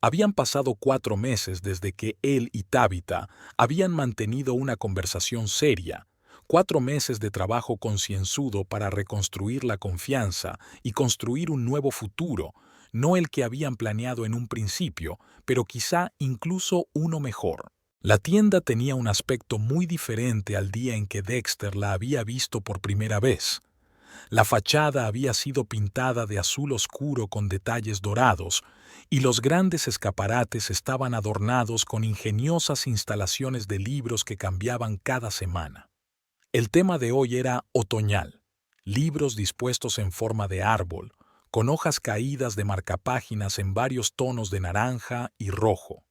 Habían pasado 4 meses desde que él y Tabitha habían mantenido una conversación seria, 4 meses de trabajo concienzudo para reconstruir la confianza y construir un nuevo futuro, no el que habían planeado en un principio, pero quizá incluso uno mejor. La tienda tenía un aspecto muy diferente al día en que Dexter la había visto por primera vez. La fachada había sido pintada de azul oscuro con detalles dorados, y los grandes escaparates estaban adornados con ingeniosas instalaciones de libros que cambiaban cada semana. El tema de hoy era otoñal, libros dispuestos en forma de árbol, con hojas caídas de marcapáginas en varios tonos de naranja y rojo.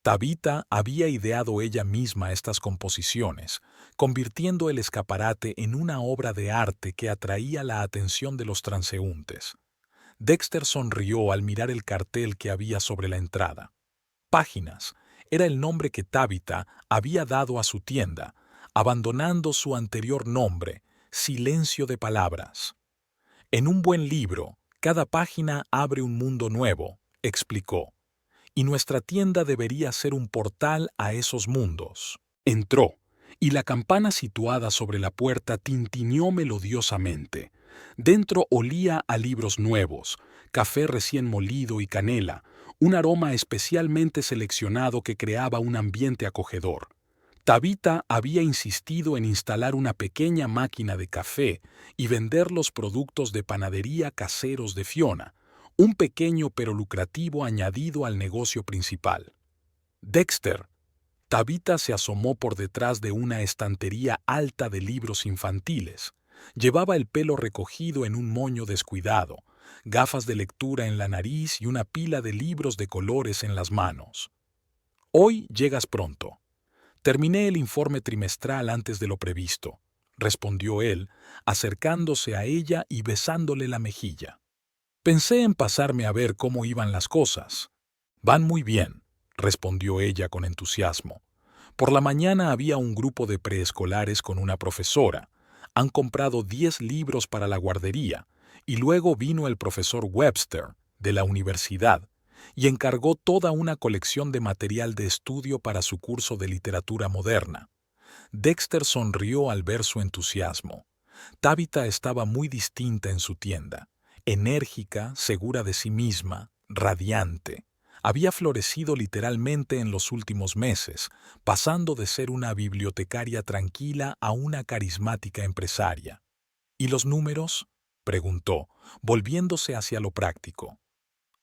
Tabitha había ideado ella misma estas composiciones, convirtiendo el escaparate en una obra de arte que atraía la atención de los transeúntes. Dexter sonrió al mirar el cartel que había sobre la entrada. Páginas era el nombre que Tabitha había dado a su tienda, abandonando su anterior nombre, Silencio de Palabras. En un buen libro, cada página abre un mundo nuevo, explicó, y nuestra tienda debería ser un portal a esos mundos. Entró, y la campana situada sobre la puerta tintineó melodiosamente. Dentro olía a libros nuevos, café recién molido y canela, un aroma especialmente seleccionado que creaba un ambiente acogedor. Tabitha había insistido en instalar una pequeña máquina de café y vender los productos de panadería caseros de Fiona, un pequeño pero lucrativo añadido al negocio principal. Dexter. Tabitha se asomó por detrás de una estantería alta de libros infantiles. Llevaba el pelo recogido en un moño descuidado, gafas de lectura en la nariz y una pila de libros de colores en las manos. Hoy llegas pronto. Terminé el informe trimestral antes de lo previsto, respondió él, acercándose a ella y besándole la mejilla. Pensé en pasarme a ver cómo iban las cosas. Van muy bien, respondió ella con entusiasmo. Por la mañana había un grupo de preescolares con una profesora. Han comprado 10 libros para la guardería, y luego vino el profesor Webster, de la universidad, y encargó toda una colección de material de estudio para su curso de literatura moderna. Dexter sonrió al ver su entusiasmo. Tabitha estaba muy distinta en su tienda, enérgica, segura de sí misma, radiante. Había florecido literalmente en los últimos meses, pasando de ser una bibliotecaria tranquila a una carismática empresaria. ¿Y los números?, preguntó, volviéndose hacia lo práctico.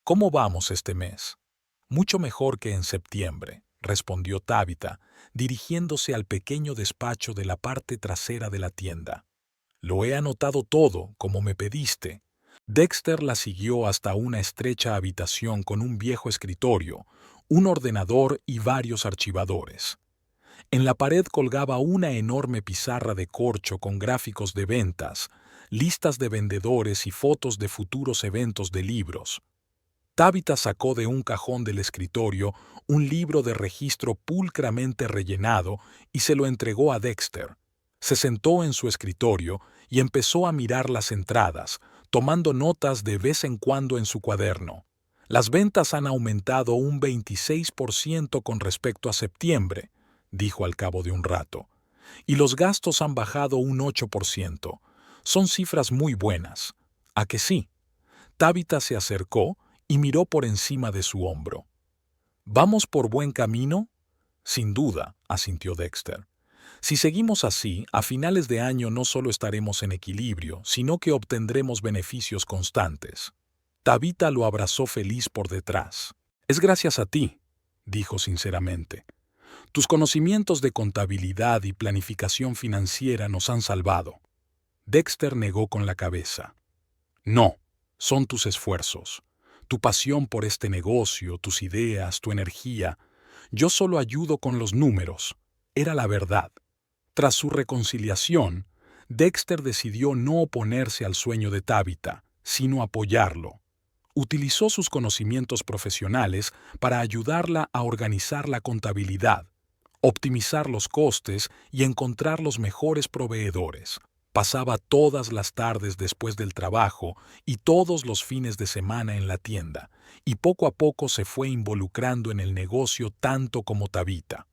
¿Cómo vamos este mes? Mucho mejor que en septiembre, respondió Tabitha, dirigiéndose al pequeño despacho de la parte trasera de la tienda. Lo he anotado todo, como me pediste. Dexter la siguió hasta una estrecha habitación con un viejo escritorio, un ordenador y varios archivadores. En la pared colgaba una enorme pizarra de corcho con gráficos de ventas, listas de vendedores y fotos de futuros eventos de libros. Tabitha sacó de un cajón del escritorio un libro de registro pulcramente rellenado y se lo entregó a Dexter. Se sentó en su escritorio y empezó a mirar las entradas, tomando notas de vez en cuando en su cuaderno. Las ventas han aumentado un 26% con respecto a septiembre, dijo al cabo de un rato, y los gastos han bajado un 8%. Son cifras muy buenas. ¿A que sí? Tabitha se acercó y miró por encima de su hombro. ¿Vamos por buen camino? Sin duda, asintió Dexter. Si seguimos así, a finales de año no solo estaremos en equilibrio, sino que obtendremos beneficios constantes. Tabitha lo abrazó feliz por detrás. Es gracias a ti, dijo sinceramente. Tus conocimientos de contabilidad y planificación financiera nos han salvado. Dexter negó con la cabeza. No, son tus esfuerzos, tu pasión por este negocio, tus ideas, tu energía. Yo solo ayudo con los números. Era la verdad. Tras su reconciliación, Dexter decidió no oponerse al sueño de Tabitha, sino apoyarlo. Utilizó sus conocimientos profesionales para ayudarla a organizar la contabilidad, optimizar los costes y encontrar los mejores proveedores. Pasaba todas las tardes después del trabajo y todos los fines de semana en la tienda, y poco a poco se fue involucrando en el negocio tanto como Tabitha.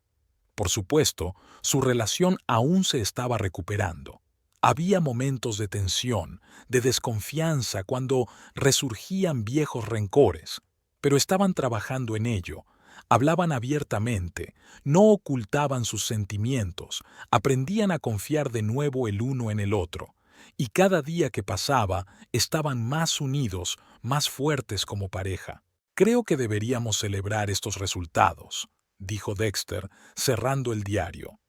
Por supuesto, su relación aún se estaba recuperando. Había momentos de tensión, de desconfianza cuando resurgían viejos rencores, pero estaban trabajando en ello. Hablaban abiertamente, no ocultaban sus sentimientos, aprendían a confiar de nuevo el uno en el otro, y cada día que pasaba estaban más unidos, más fuertes como pareja. Creo que deberíamos celebrar estos resultados, dijo Dexter, cerrando el diario.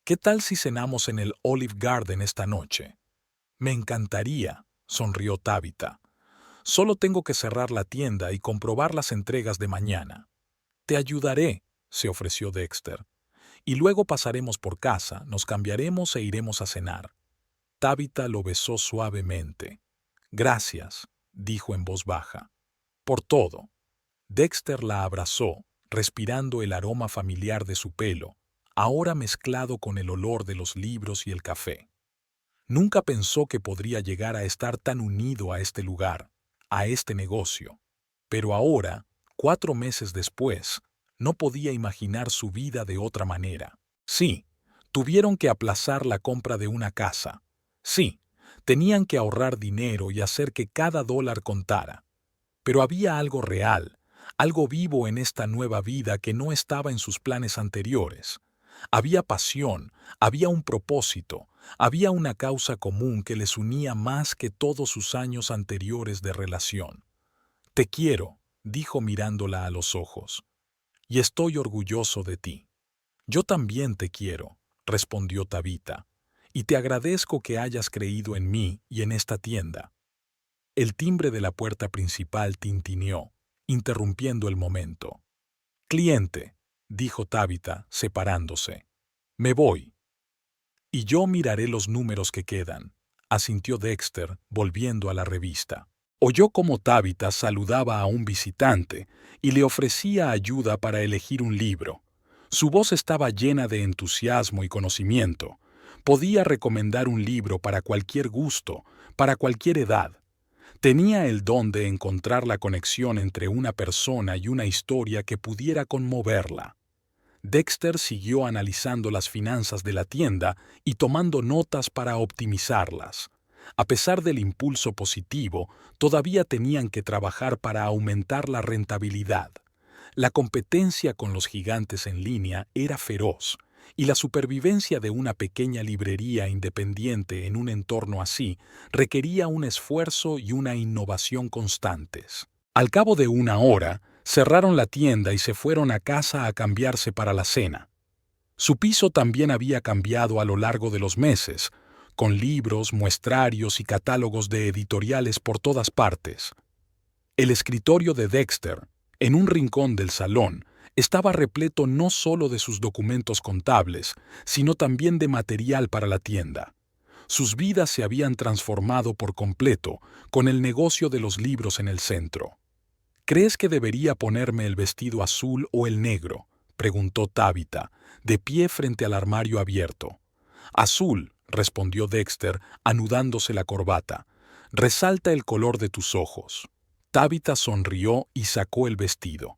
¿Qué tal si cenamos en el Olive Garden esta noche? Me encantaría, sonrió Tabitha. Solo tengo que cerrar la tienda y comprobar las entregas de mañana. Te ayudaré, se ofreció Dexter. Y luego pasaremos por casa, nos cambiaremos e iremos a cenar. Tabitha lo besó suavemente. Gracias, dijo en voz baja. Por todo. Dexter la abrazó, respirando el aroma familiar de su pelo, ahora mezclado con el olor de los libros y el café. Nunca pensó que podría llegar a estar tan unido a este lugar, a este negocio. Pero ahora, 4 meses después, no podía imaginar su vida de otra manera. Sí, tuvieron que aplazar la compra de una casa. Sí, tenían que ahorrar dinero y hacer que cada dólar contara. Pero había algo real, algo vivo en esta nueva vida que no estaba en sus planes anteriores. Había pasión, había un propósito, había una causa común que les unía más que todos sus años anteriores de relación. Te quiero, dijo mirándola a los ojos, y estoy orgulloso de ti. Yo también te quiero, respondió Tabitha, y te agradezco que hayas creído en mí y en esta tienda. El timbre de la puerta principal tintineó, interrumpiendo el momento. Cliente, dijo Tabitha, separándose. Me voy. Y yo miraré los números que quedan, asintió Dexter, volviendo a la revista. Oyó cómo Tabitha saludaba a un visitante y le ofrecía ayuda para elegir un libro. Su voz estaba llena de entusiasmo y conocimiento. Podía recomendar un libro para cualquier gusto, para cualquier edad. Tenía el don de encontrar la conexión entre una persona y una historia que pudiera conmoverla. Dexter siguió analizando las finanzas de la tienda y tomando notas para optimizarlas. A pesar del impulso positivo, todavía tenían que trabajar para aumentar la rentabilidad. La competencia con los gigantes en línea era feroz, y la supervivencia de una pequeña librería independiente en un entorno así requería un esfuerzo y una innovación constantes. Al cabo de una hora, cerraron la tienda y se fueron a casa a cambiarse para la cena. Su piso también había cambiado a lo largo de los meses, con libros, muestrarios y catálogos de editoriales por todas partes. El escritorio de Dexter, en un rincón del salón, estaba repleto no solo de sus documentos contables, sino también de material para la tienda. Sus vidas se habían transformado por completo, con el negocio de los libros en el centro. ¿Crees que debería ponerme el vestido azul o el negro?, preguntó Tabitha, de pie frente al armario abierto. Azul, respondió Dexter, anudándose la corbata. Resalta el color de tus ojos. Tabitha sonrió y sacó el vestido.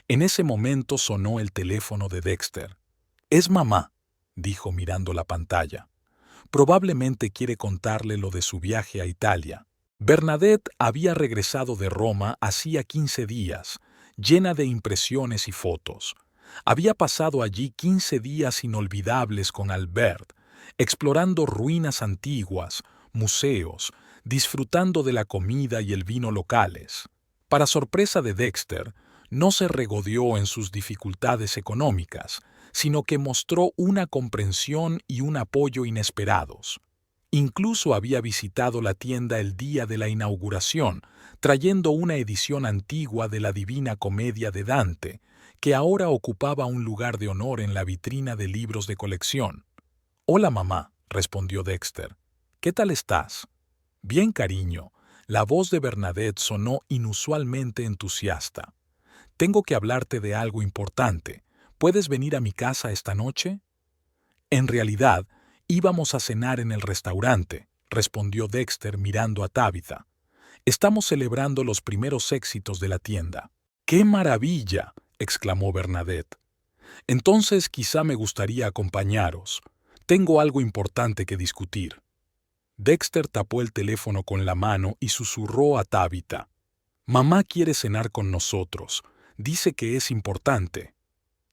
En ese momento sonó el teléfono de Dexter. «Es mamá», dijo mirando la pantalla. Probablemente quiere contarle lo de su viaje a Italia. Bernadette había regresado de Roma hacía 15 días, llena de impresiones y fotos. Había pasado allí 15 días inolvidables con Albert, explorando ruinas antiguas, museos, disfrutando de la comida y el vino locales. Para sorpresa de Dexter, no se regodeó en sus dificultades económicas, sino que mostró una comprensión y un apoyo inesperados. Incluso había visitado la tienda el día de la inauguración, trayendo una edición antigua de la Divina Comedia de Dante, que ahora ocupaba un lugar de honor en la vitrina de libros de colección. «Hola, mamá», respondió Dexter. «¿Qué tal estás?» «Bien, cariño». La voz de Bernadette sonó inusualmente entusiasta. «Tengo que hablarte de algo importante. ¿Puedes venir a mi casa esta noche?» «En realidad, íbamos a cenar en el restaurante», respondió Dexter mirando a Tabitha. «Estamos celebrando los primeros éxitos de la tienda». «¡Qué maravilla!», exclamó Bernadette. «Entonces quizá me gustaría acompañaros. Tengo algo importante que discutir». Dexter tapó el teléfono con la mano y susurró a Tabitha. «Mamá quiere cenar con nosotros. Dice que es importante».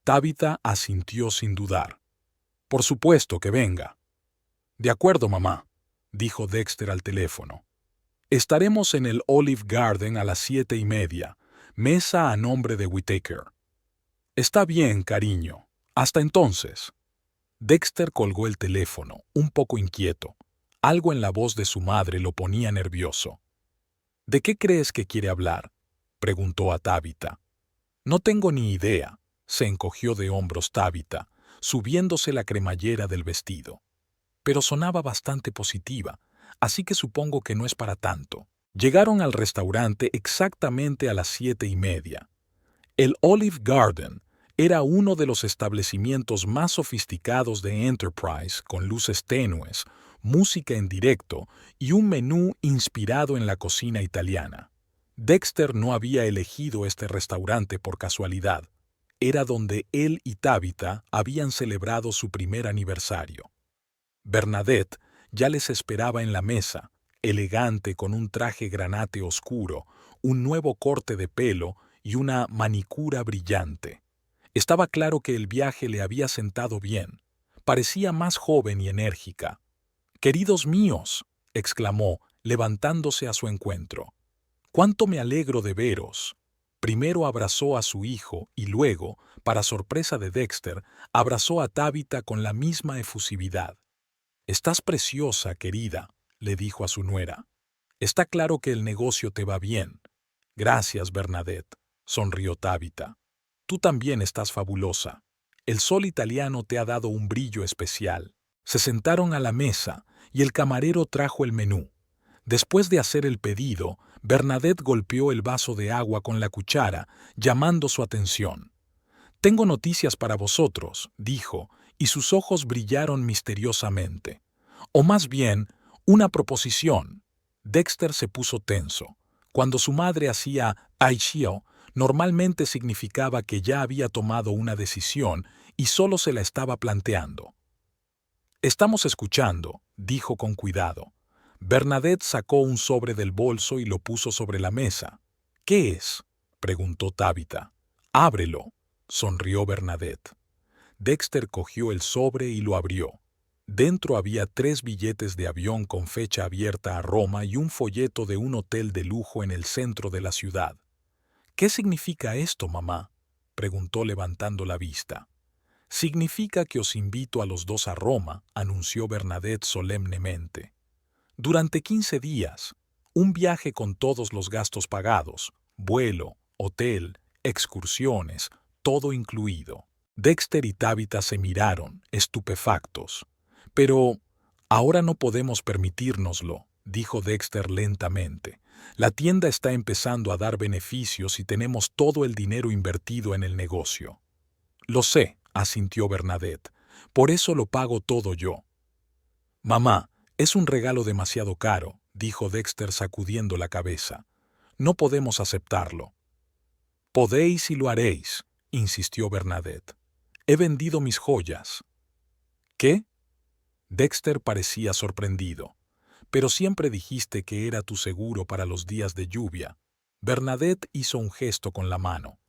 Tabitha asintió sin dudar. «Por supuesto que venga». «De acuerdo, mamá», dijo Dexter al teléfono. «Estaremos en el Olive Garden a las 7:30, mesa a nombre de Whittaker». «Está bien, cariño. Hasta entonces». Dexter colgó el teléfono, un poco inquieto. Algo en la voz de su madre lo ponía nervioso. «¿De qué crees que quiere hablar?», preguntó a Tabitha. «No tengo ni idea», se encogió de hombros Tabitha, subiéndose la cremallera del vestido. «Pero sonaba bastante positiva, así que supongo que no es para tanto». Llegaron al restaurante exactamente a las 7:30. El Olive Garden era uno de los establecimientos más sofisticados de Enterprise, con luces tenues, música en directo y un menú inspirado en la cocina italiana. Dexter no había elegido este restaurante por casualidad. Era donde él y Tabitha habían celebrado su primer aniversario. Bernadette ya les esperaba en la mesa, elegante con un traje granate oscuro, un nuevo corte de pelo y una manicura brillante. Estaba claro que el viaje le había sentado bien. Parecía más joven y enérgica. «Queridos míos», exclamó, levantándose a su encuentro. «¡Cuánto me alegro de veros!». Primero abrazó a su hijo y luego, para sorpresa de Dexter, abrazó a Tabitha con la misma efusividad. «Estás preciosa, querida», le dijo a su nuera. «Está claro que el negocio te va bien». «Gracias, Bernadette», sonrió Tabitha. «Tú también estás fabulosa. El sol italiano te ha dado un brillo especial». Se sentaron a la mesa y el camarero trajo el menú. Después de hacer el pedido, Bernadette golpeó el vaso de agua con la cuchara, llamando su atención. «Tengo noticias para vosotros», dijo, y sus ojos brillaron misteriosamente. «O más bien, una proposición». Dexter se puso tenso. Cuando su madre hacía "Aishio", normalmente significaba que ya había tomado una decisión y solo se la estaba planteando. «Estamos escuchando», dijo con cuidado. Bernadette sacó un sobre del bolso y lo puso sobre la mesa. «¿Qué es?», preguntó Tabitha. «Ábrelo», sonrió Bernadette. Dexter cogió el sobre y lo abrió. Dentro había 3 billetes de avión con fecha abierta a Roma y un folleto de un hotel de lujo en el centro de la ciudad. «¿Qué significa esto, mamá?», preguntó levantando la vista. «Significa que os invito a los 2 a Roma», anunció Bernadette solemnemente. «Durante 15 días, un viaje con todos los gastos pagados, vuelo, hotel, excursiones, todo incluido». Dexter y Tabitha se miraron, estupefactos. «Pero ahora no podemos permitírnoslo», dijo Dexter lentamente. «La tienda está empezando a dar beneficios y tenemos todo el dinero invertido en el negocio». «Lo sé», asintió Bernadette. «Por eso lo pago todo yo». «Mamá, es un regalo demasiado caro», dijo Dexter sacudiendo la cabeza. «No podemos aceptarlo». «Podéis y lo haréis», insistió Bernadette. «He vendido mis joyas». «¿Qué?». Dexter parecía sorprendido. «Pero siempre dijiste que era tu seguro para los días de lluvia». Bernadette hizo un gesto con la mano.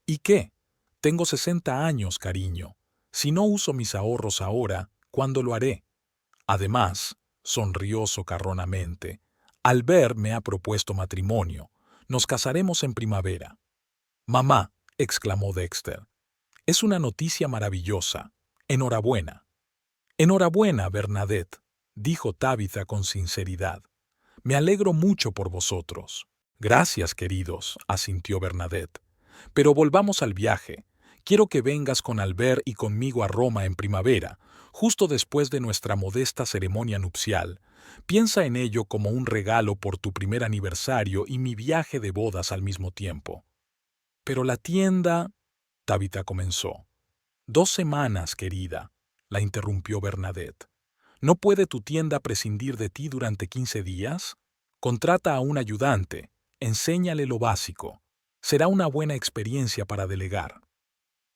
«¿Y qué? Tengo 60 años, cariño. Si no uso mis ahorros ahora, ¿cuándo lo haré? Además», sonrió socarronamente, «Albert me ha propuesto matrimonio. Nos casaremos en primavera». «Mamá», exclamó Dexter, «es una noticia maravillosa. Enhorabuena». «Enhorabuena, Bernadette», dijo Tabitha con sinceridad. «Me alegro mucho por vosotros». «Gracias, queridos», asintió Bernadette. «Pero volvamos al viaje. Quiero que vengas con Albert y conmigo a Roma en primavera, justo después de nuestra modesta ceremonia nupcial. Piensa en ello como un regalo por tu primer aniversario y mi viaje de bodas al mismo tiempo». «Pero la tienda», Tabitha comenzó. «2 semanas, querida», la interrumpió Bernadette. «¿No puede tu tienda prescindir de ti durante 15 días? Contrata a un ayudante, enséñale lo básico. Será una buena experiencia para delegar».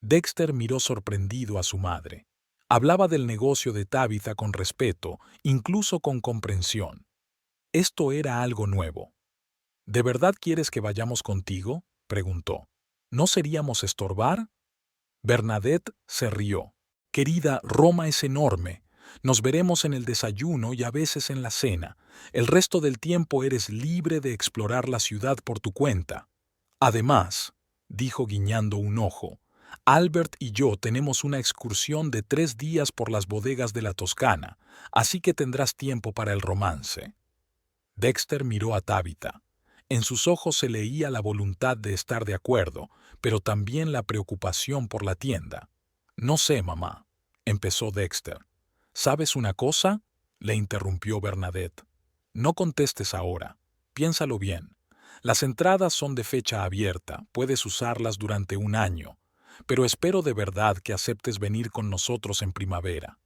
Dexter miró sorprendido a su madre. Hablaba del negocio de Tabitha con respeto, incluso con comprensión. Esto era algo nuevo. «¿De verdad quieres que vayamos contigo?», preguntó. «¿No seríamos estorbar?». Bernadette se rió. «Querida, Roma es enorme. Nos veremos en el desayuno y a veces en la cena. El resto del tiempo eres libre de explorar la ciudad por tu cuenta. Además», dijo guiñando un ojo, «Albert y yo tenemos una excursión de 3 días por las bodegas de la Toscana, así que tendrás tiempo para el romance». Dexter miró a Tabitha. En sus ojos se leía la voluntad de estar de acuerdo, pero también la preocupación por la tienda. «No sé, mamá», empezó Dexter. «¿Sabes una cosa?», le interrumpió Bernadette. «No contestes ahora. Piénsalo bien. Las entradas son de fecha abierta, puedes usarlas durante 1 año, pero espero de verdad que aceptes venir con nosotros en primavera».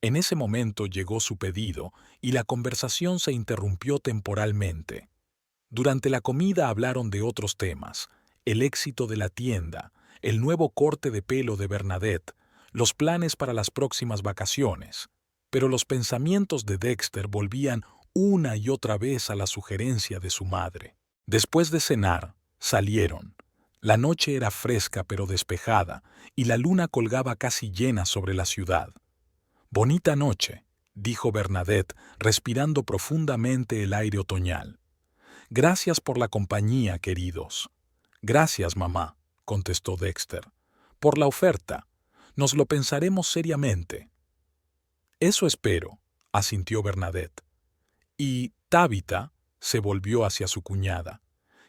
En ese momento llegó su pedido y la conversación se interrumpió temporalmente. Durante la comida hablaron de otros temas: el éxito de la tienda, el nuevo corte de pelo de Bernadette, los planes para las próximas vacaciones. Pero los pensamientos de Dexter volvían una y otra vez a la sugerencia de su madre. Después de cenar, salieron. La noche era fresca pero despejada, y la luna colgaba casi llena sobre la ciudad. «Bonita noche», dijo Bernadette, respirando profundamente el aire otoñal. «Gracias por la compañía, queridos». «Gracias, mamá», contestó Dexter. «Por la oferta. Nos lo pensaremos seriamente». «Eso espero», asintió Bernadette. «Y, Tabitha», se volvió hacia su cuñada,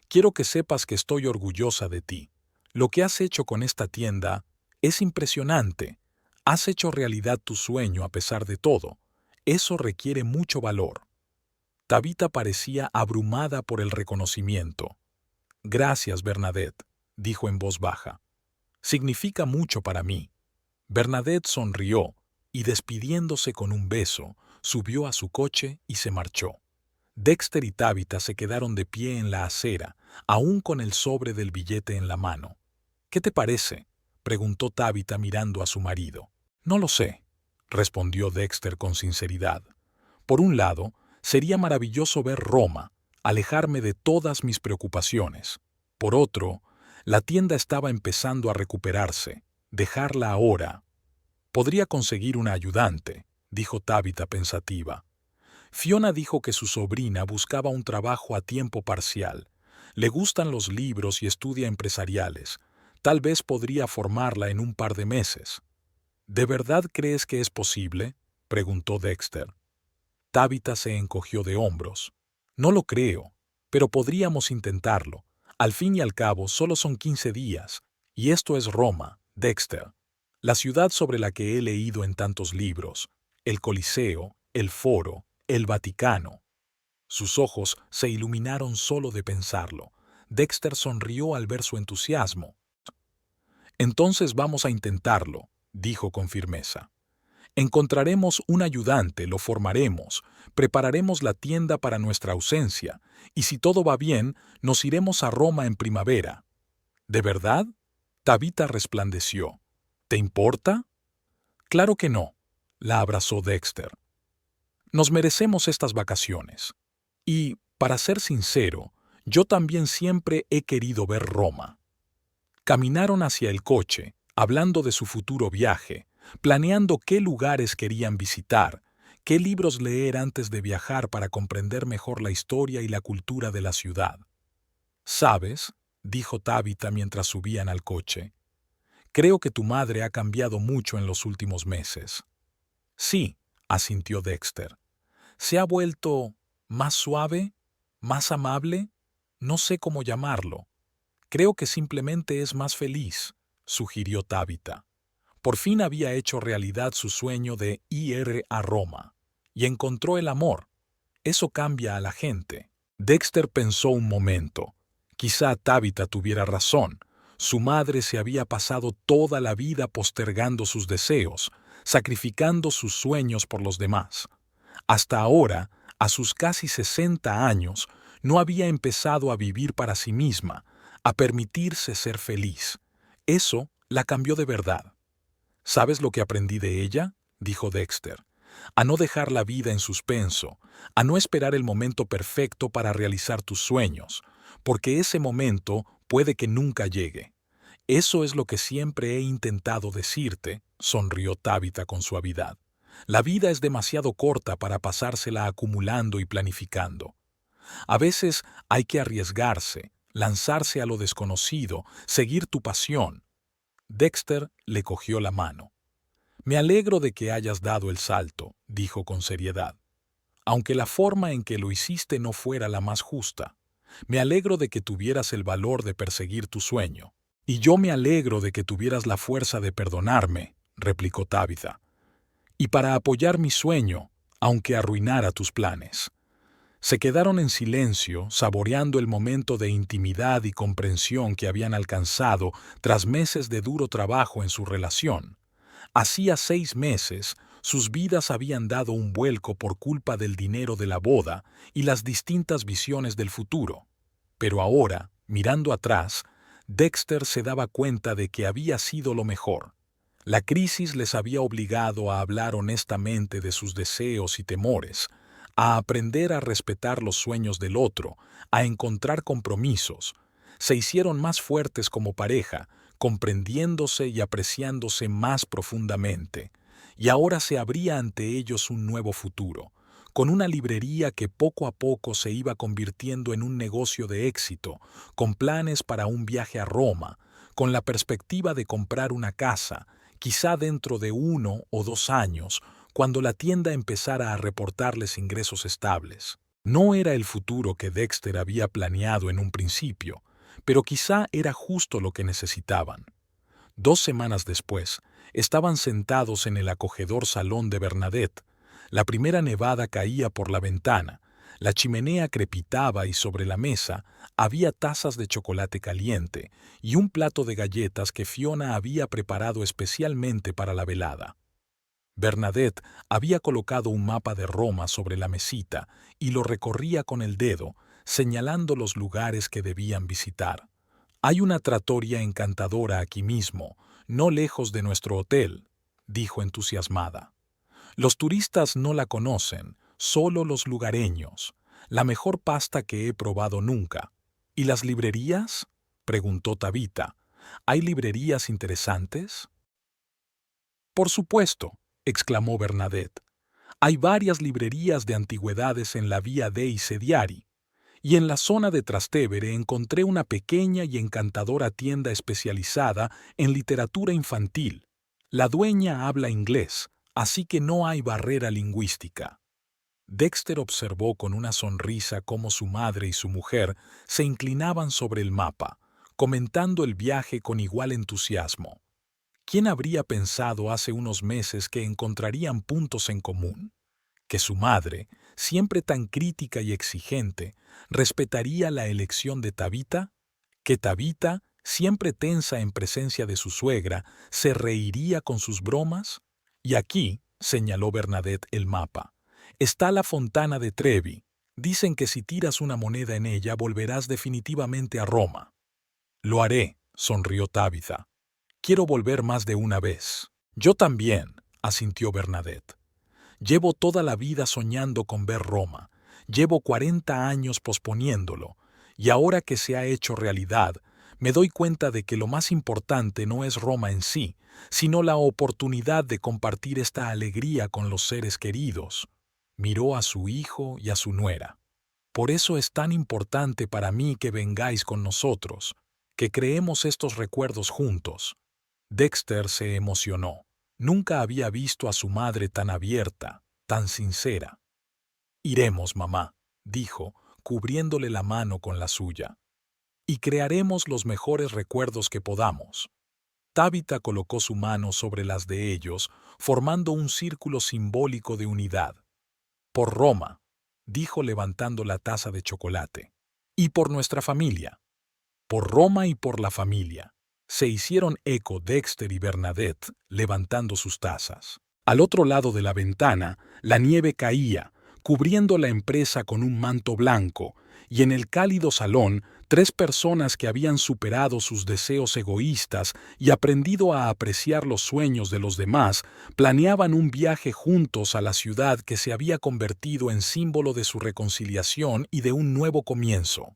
«quiero que sepas que estoy orgullosa de ti. Lo que has hecho con esta tienda es impresionante. Has hecho realidad tu sueño a pesar de todo. Eso requiere mucho valor». Tabitha parecía abrumada por el reconocimiento. «Gracias, Bernadette», dijo en voz baja. «Significa mucho para mí». Bernadette sonrió y, despidiéndose con un beso, subió a su coche y se marchó. Dexter y Tabitha se quedaron de pie en la acera, aún con el sobre del billete en la mano. «¿Qué te parece?», preguntó Tabitha mirando a su marido. «No lo sé», respondió Dexter con sinceridad. «Por un lado, sería maravilloso ver Roma, alejarme de todas mis preocupaciones. Por otro, la tienda estaba empezando a recuperarse. Dejarla ahora. Podría conseguir una ayudante», dijo Tabitha pensativa. Fiona dijo que su sobrina buscaba un trabajo a tiempo parcial. Le gustan los libros y estudia empresariales. Tal vez podría formarla en un par de meses. «¿De verdad crees que es posible?», preguntó Dexter. Tabitha se encogió de hombros. «No lo creo, pero podríamos intentarlo. Al fin y al cabo, solo son 15 días. Y esto es Roma, Dexter. La ciudad sobre la que he leído en tantos libros. El Coliseo, el Foro, el Vaticano». Sus ojos se iluminaron solo de pensarlo. Dexter sonrió al ver su entusiasmo. «Entonces vamos a intentarlo», dijo con firmeza. «Encontraremos un ayudante, lo formaremos, prepararemos la tienda para nuestra ausencia, y si todo va bien, nos iremos a Roma en primavera». «¿De verdad?», Tabitha resplandeció. «¿Te importa?». «Claro que no», la abrazó Dexter. «Nos merecemos estas vacaciones. Y, para ser sincero, yo también siempre he querido ver Roma». Caminaron hacia el coche, hablando de su futuro viaje, planeando qué lugares querían visitar, qué libros leer antes de viajar para comprender mejor la historia y la cultura de la ciudad. «¿Sabes?», dijo Tabitha mientras subían al coche. «Creo que tu madre ha cambiado mucho en los últimos meses». «Sí», asintió Dexter. «Se ha vuelto más suave, más amable, no sé cómo llamarlo. Creo que simplemente es más feliz», sugirió Tabitha. Por fin había hecho realidad su sueño de ir a Roma. Y encontró el amor. Eso cambia a la gente. Dexter pensó un momento. Quizá Tabitha tuviera razón. Su madre se había pasado toda la vida postergando sus deseos, sacrificando sus sueños por los demás. Hasta ahora, a sus casi 60 años, no había empezado a vivir para sí misma, a permitirse ser feliz. Eso la cambió de verdad. «¿Sabes lo que aprendí de ella?», dijo Dexter. «A no dejar la vida en suspenso, a no esperar el momento perfecto para realizar tus sueños, porque ese momento puede que nunca llegue». «Eso es lo que siempre he intentado decirte», sonrió Tabitha con suavidad. «La vida es demasiado corta para pasársela acumulando y planificando. A veces hay que arriesgarse, lanzarse a lo desconocido, seguir tu pasión». Dexter le cogió la mano. «Me alegro de que hayas dado el salto», dijo con seriedad. «Aunque la forma en que lo hiciste no fuera la más justa. Me alegro de que tuvieras el valor de perseguir tu sueño. Y yo me alegro de que tuvieras la fuerza de perdonarme», replicó Tabitha. «Y para apoyar mi sueño, aunque arruinara tus planes». Se quedaron en silencio, saboreando el momento de intimidad y comprensión que habían alcanzado tras meses de duro trabajo en su relación. Hacía 6 meses, sus vidas habían dado un vuelco por culpa del dinero de la boda y las distintas visiones del futuro. Pero ahora, mirando atrás, Dexter se daba cuenta de que había sido lo mejor. La crisis les había obligado a hablar honestamente de sus deseos y temores, a aprender a respetar los sueños del otro, a encontrar compromisos. Se hicieron más fuertes como pareja, comprendiéndose y apreciándose más profundamente. Y ahora se abría ante ellos un nuevo futuro, con una librería que poco a poco se iba convirtiendo en un negocio de éxito, con planes para un viaje a Roma, con la perspectiva de comprar una casa, quizá dentro de 1 o 2 años, cuando la tienda empezara a reportarles ingresos estables. No era el futuro que Dexter había planeado en un principio, pero quizá era justo lo que necesitaban. 2 semanas después, estaban sentados en el acogedor salón de Bernadette. La primera nevada caía por la ventana, la chimenea crepitaba y sobre la mesa había tazas de chocolate caliente y un plato de galletas que Fiona había preparado especialmente para la velada. Bernadette había colocado un mapa de Roma sobre la mesita y lo recorría con el dedo, señalando los lugares que debían visitar. «Hay una trattoria encantadora aquí mismo, no lejos de nuestro hotel», dijo entusiasmada. «Los turistas no la conocen, solo los lugareños. La mejor pasta que he probado nunca». «¿Y las librerías?», preguntó Tabita. «¿Hay librerías interesantes?». «Por supuesto», exclamó Bernadette. «Hay varias librerías de antigüedades en la vía dei Sediari, y en la zona de Trastevere encontré una pequeña y encantadora tienda especializada en literatura infantil. La dueña habla inglés, así que no hay barrera lingüística». Dexter observó con una sonrisa cómo su madre y su mujer se inclinaban sobre el mapa, comentando el viaje con igual entusiasmo. ¿Quién habría pensado hace unos meses que encontrarían puntos en común? Que su madre, siempre tan crítica y exigente, respetaría la elección de Tabita, que Tabita, siempre tensa en presencia de su suegra, se reiría con sus bromas. Y aquí, señaló Bernadette el mapa, está la Fontana de Trevi. Dicen que si tiras una moneda en ella volverás definitivamente a Roma. Lo haré, sonrió Tabitha. Quiero volver más de una vez. Yo también, asintió Bernadette. Llevo toda la vida soñando con ver Roma. Llevo 40 años posponiéndolo, y ahora que se ha hecho realidad, me doy cuenta de que lo más importante no es Roma en sí, sino la oportunidad de compartir esta alegría con los seres queridos. Miró a su hijo y a su nuera. Por eso es tan importante para mí que vengáis con nosotros, que creemos estos recuerdos juntos. Dexter se emocionó. Nunca había visto a su madre tan abierta, tan sincera. «Iremos, mamá», dijo, cubriéndole la mano con la suya. «Y crearemos los mejores recuerdos que podamos». Tabitha colocó su mano sobre las de ellos, formando un círculo simbólico de unidad. «Por Roma», dijo levantando la taza de chocolate. «Y por nuestra familia». «Por Roma y por la familia», se hicieron eco Dexter y Bernadette, levantando sus tazas. Al otro lado de la ventana, la nieve caía, cubriendo la empresa con un manto blanco, y en el cálido salón, 3 personas que habían superado sus deseos egoístas y aprendido a apreciar los sueños de los demás, planeaban un viaje juntos a la ciudad que se había convertido en símbolo de su reconciliación y de un nuevo comienzo.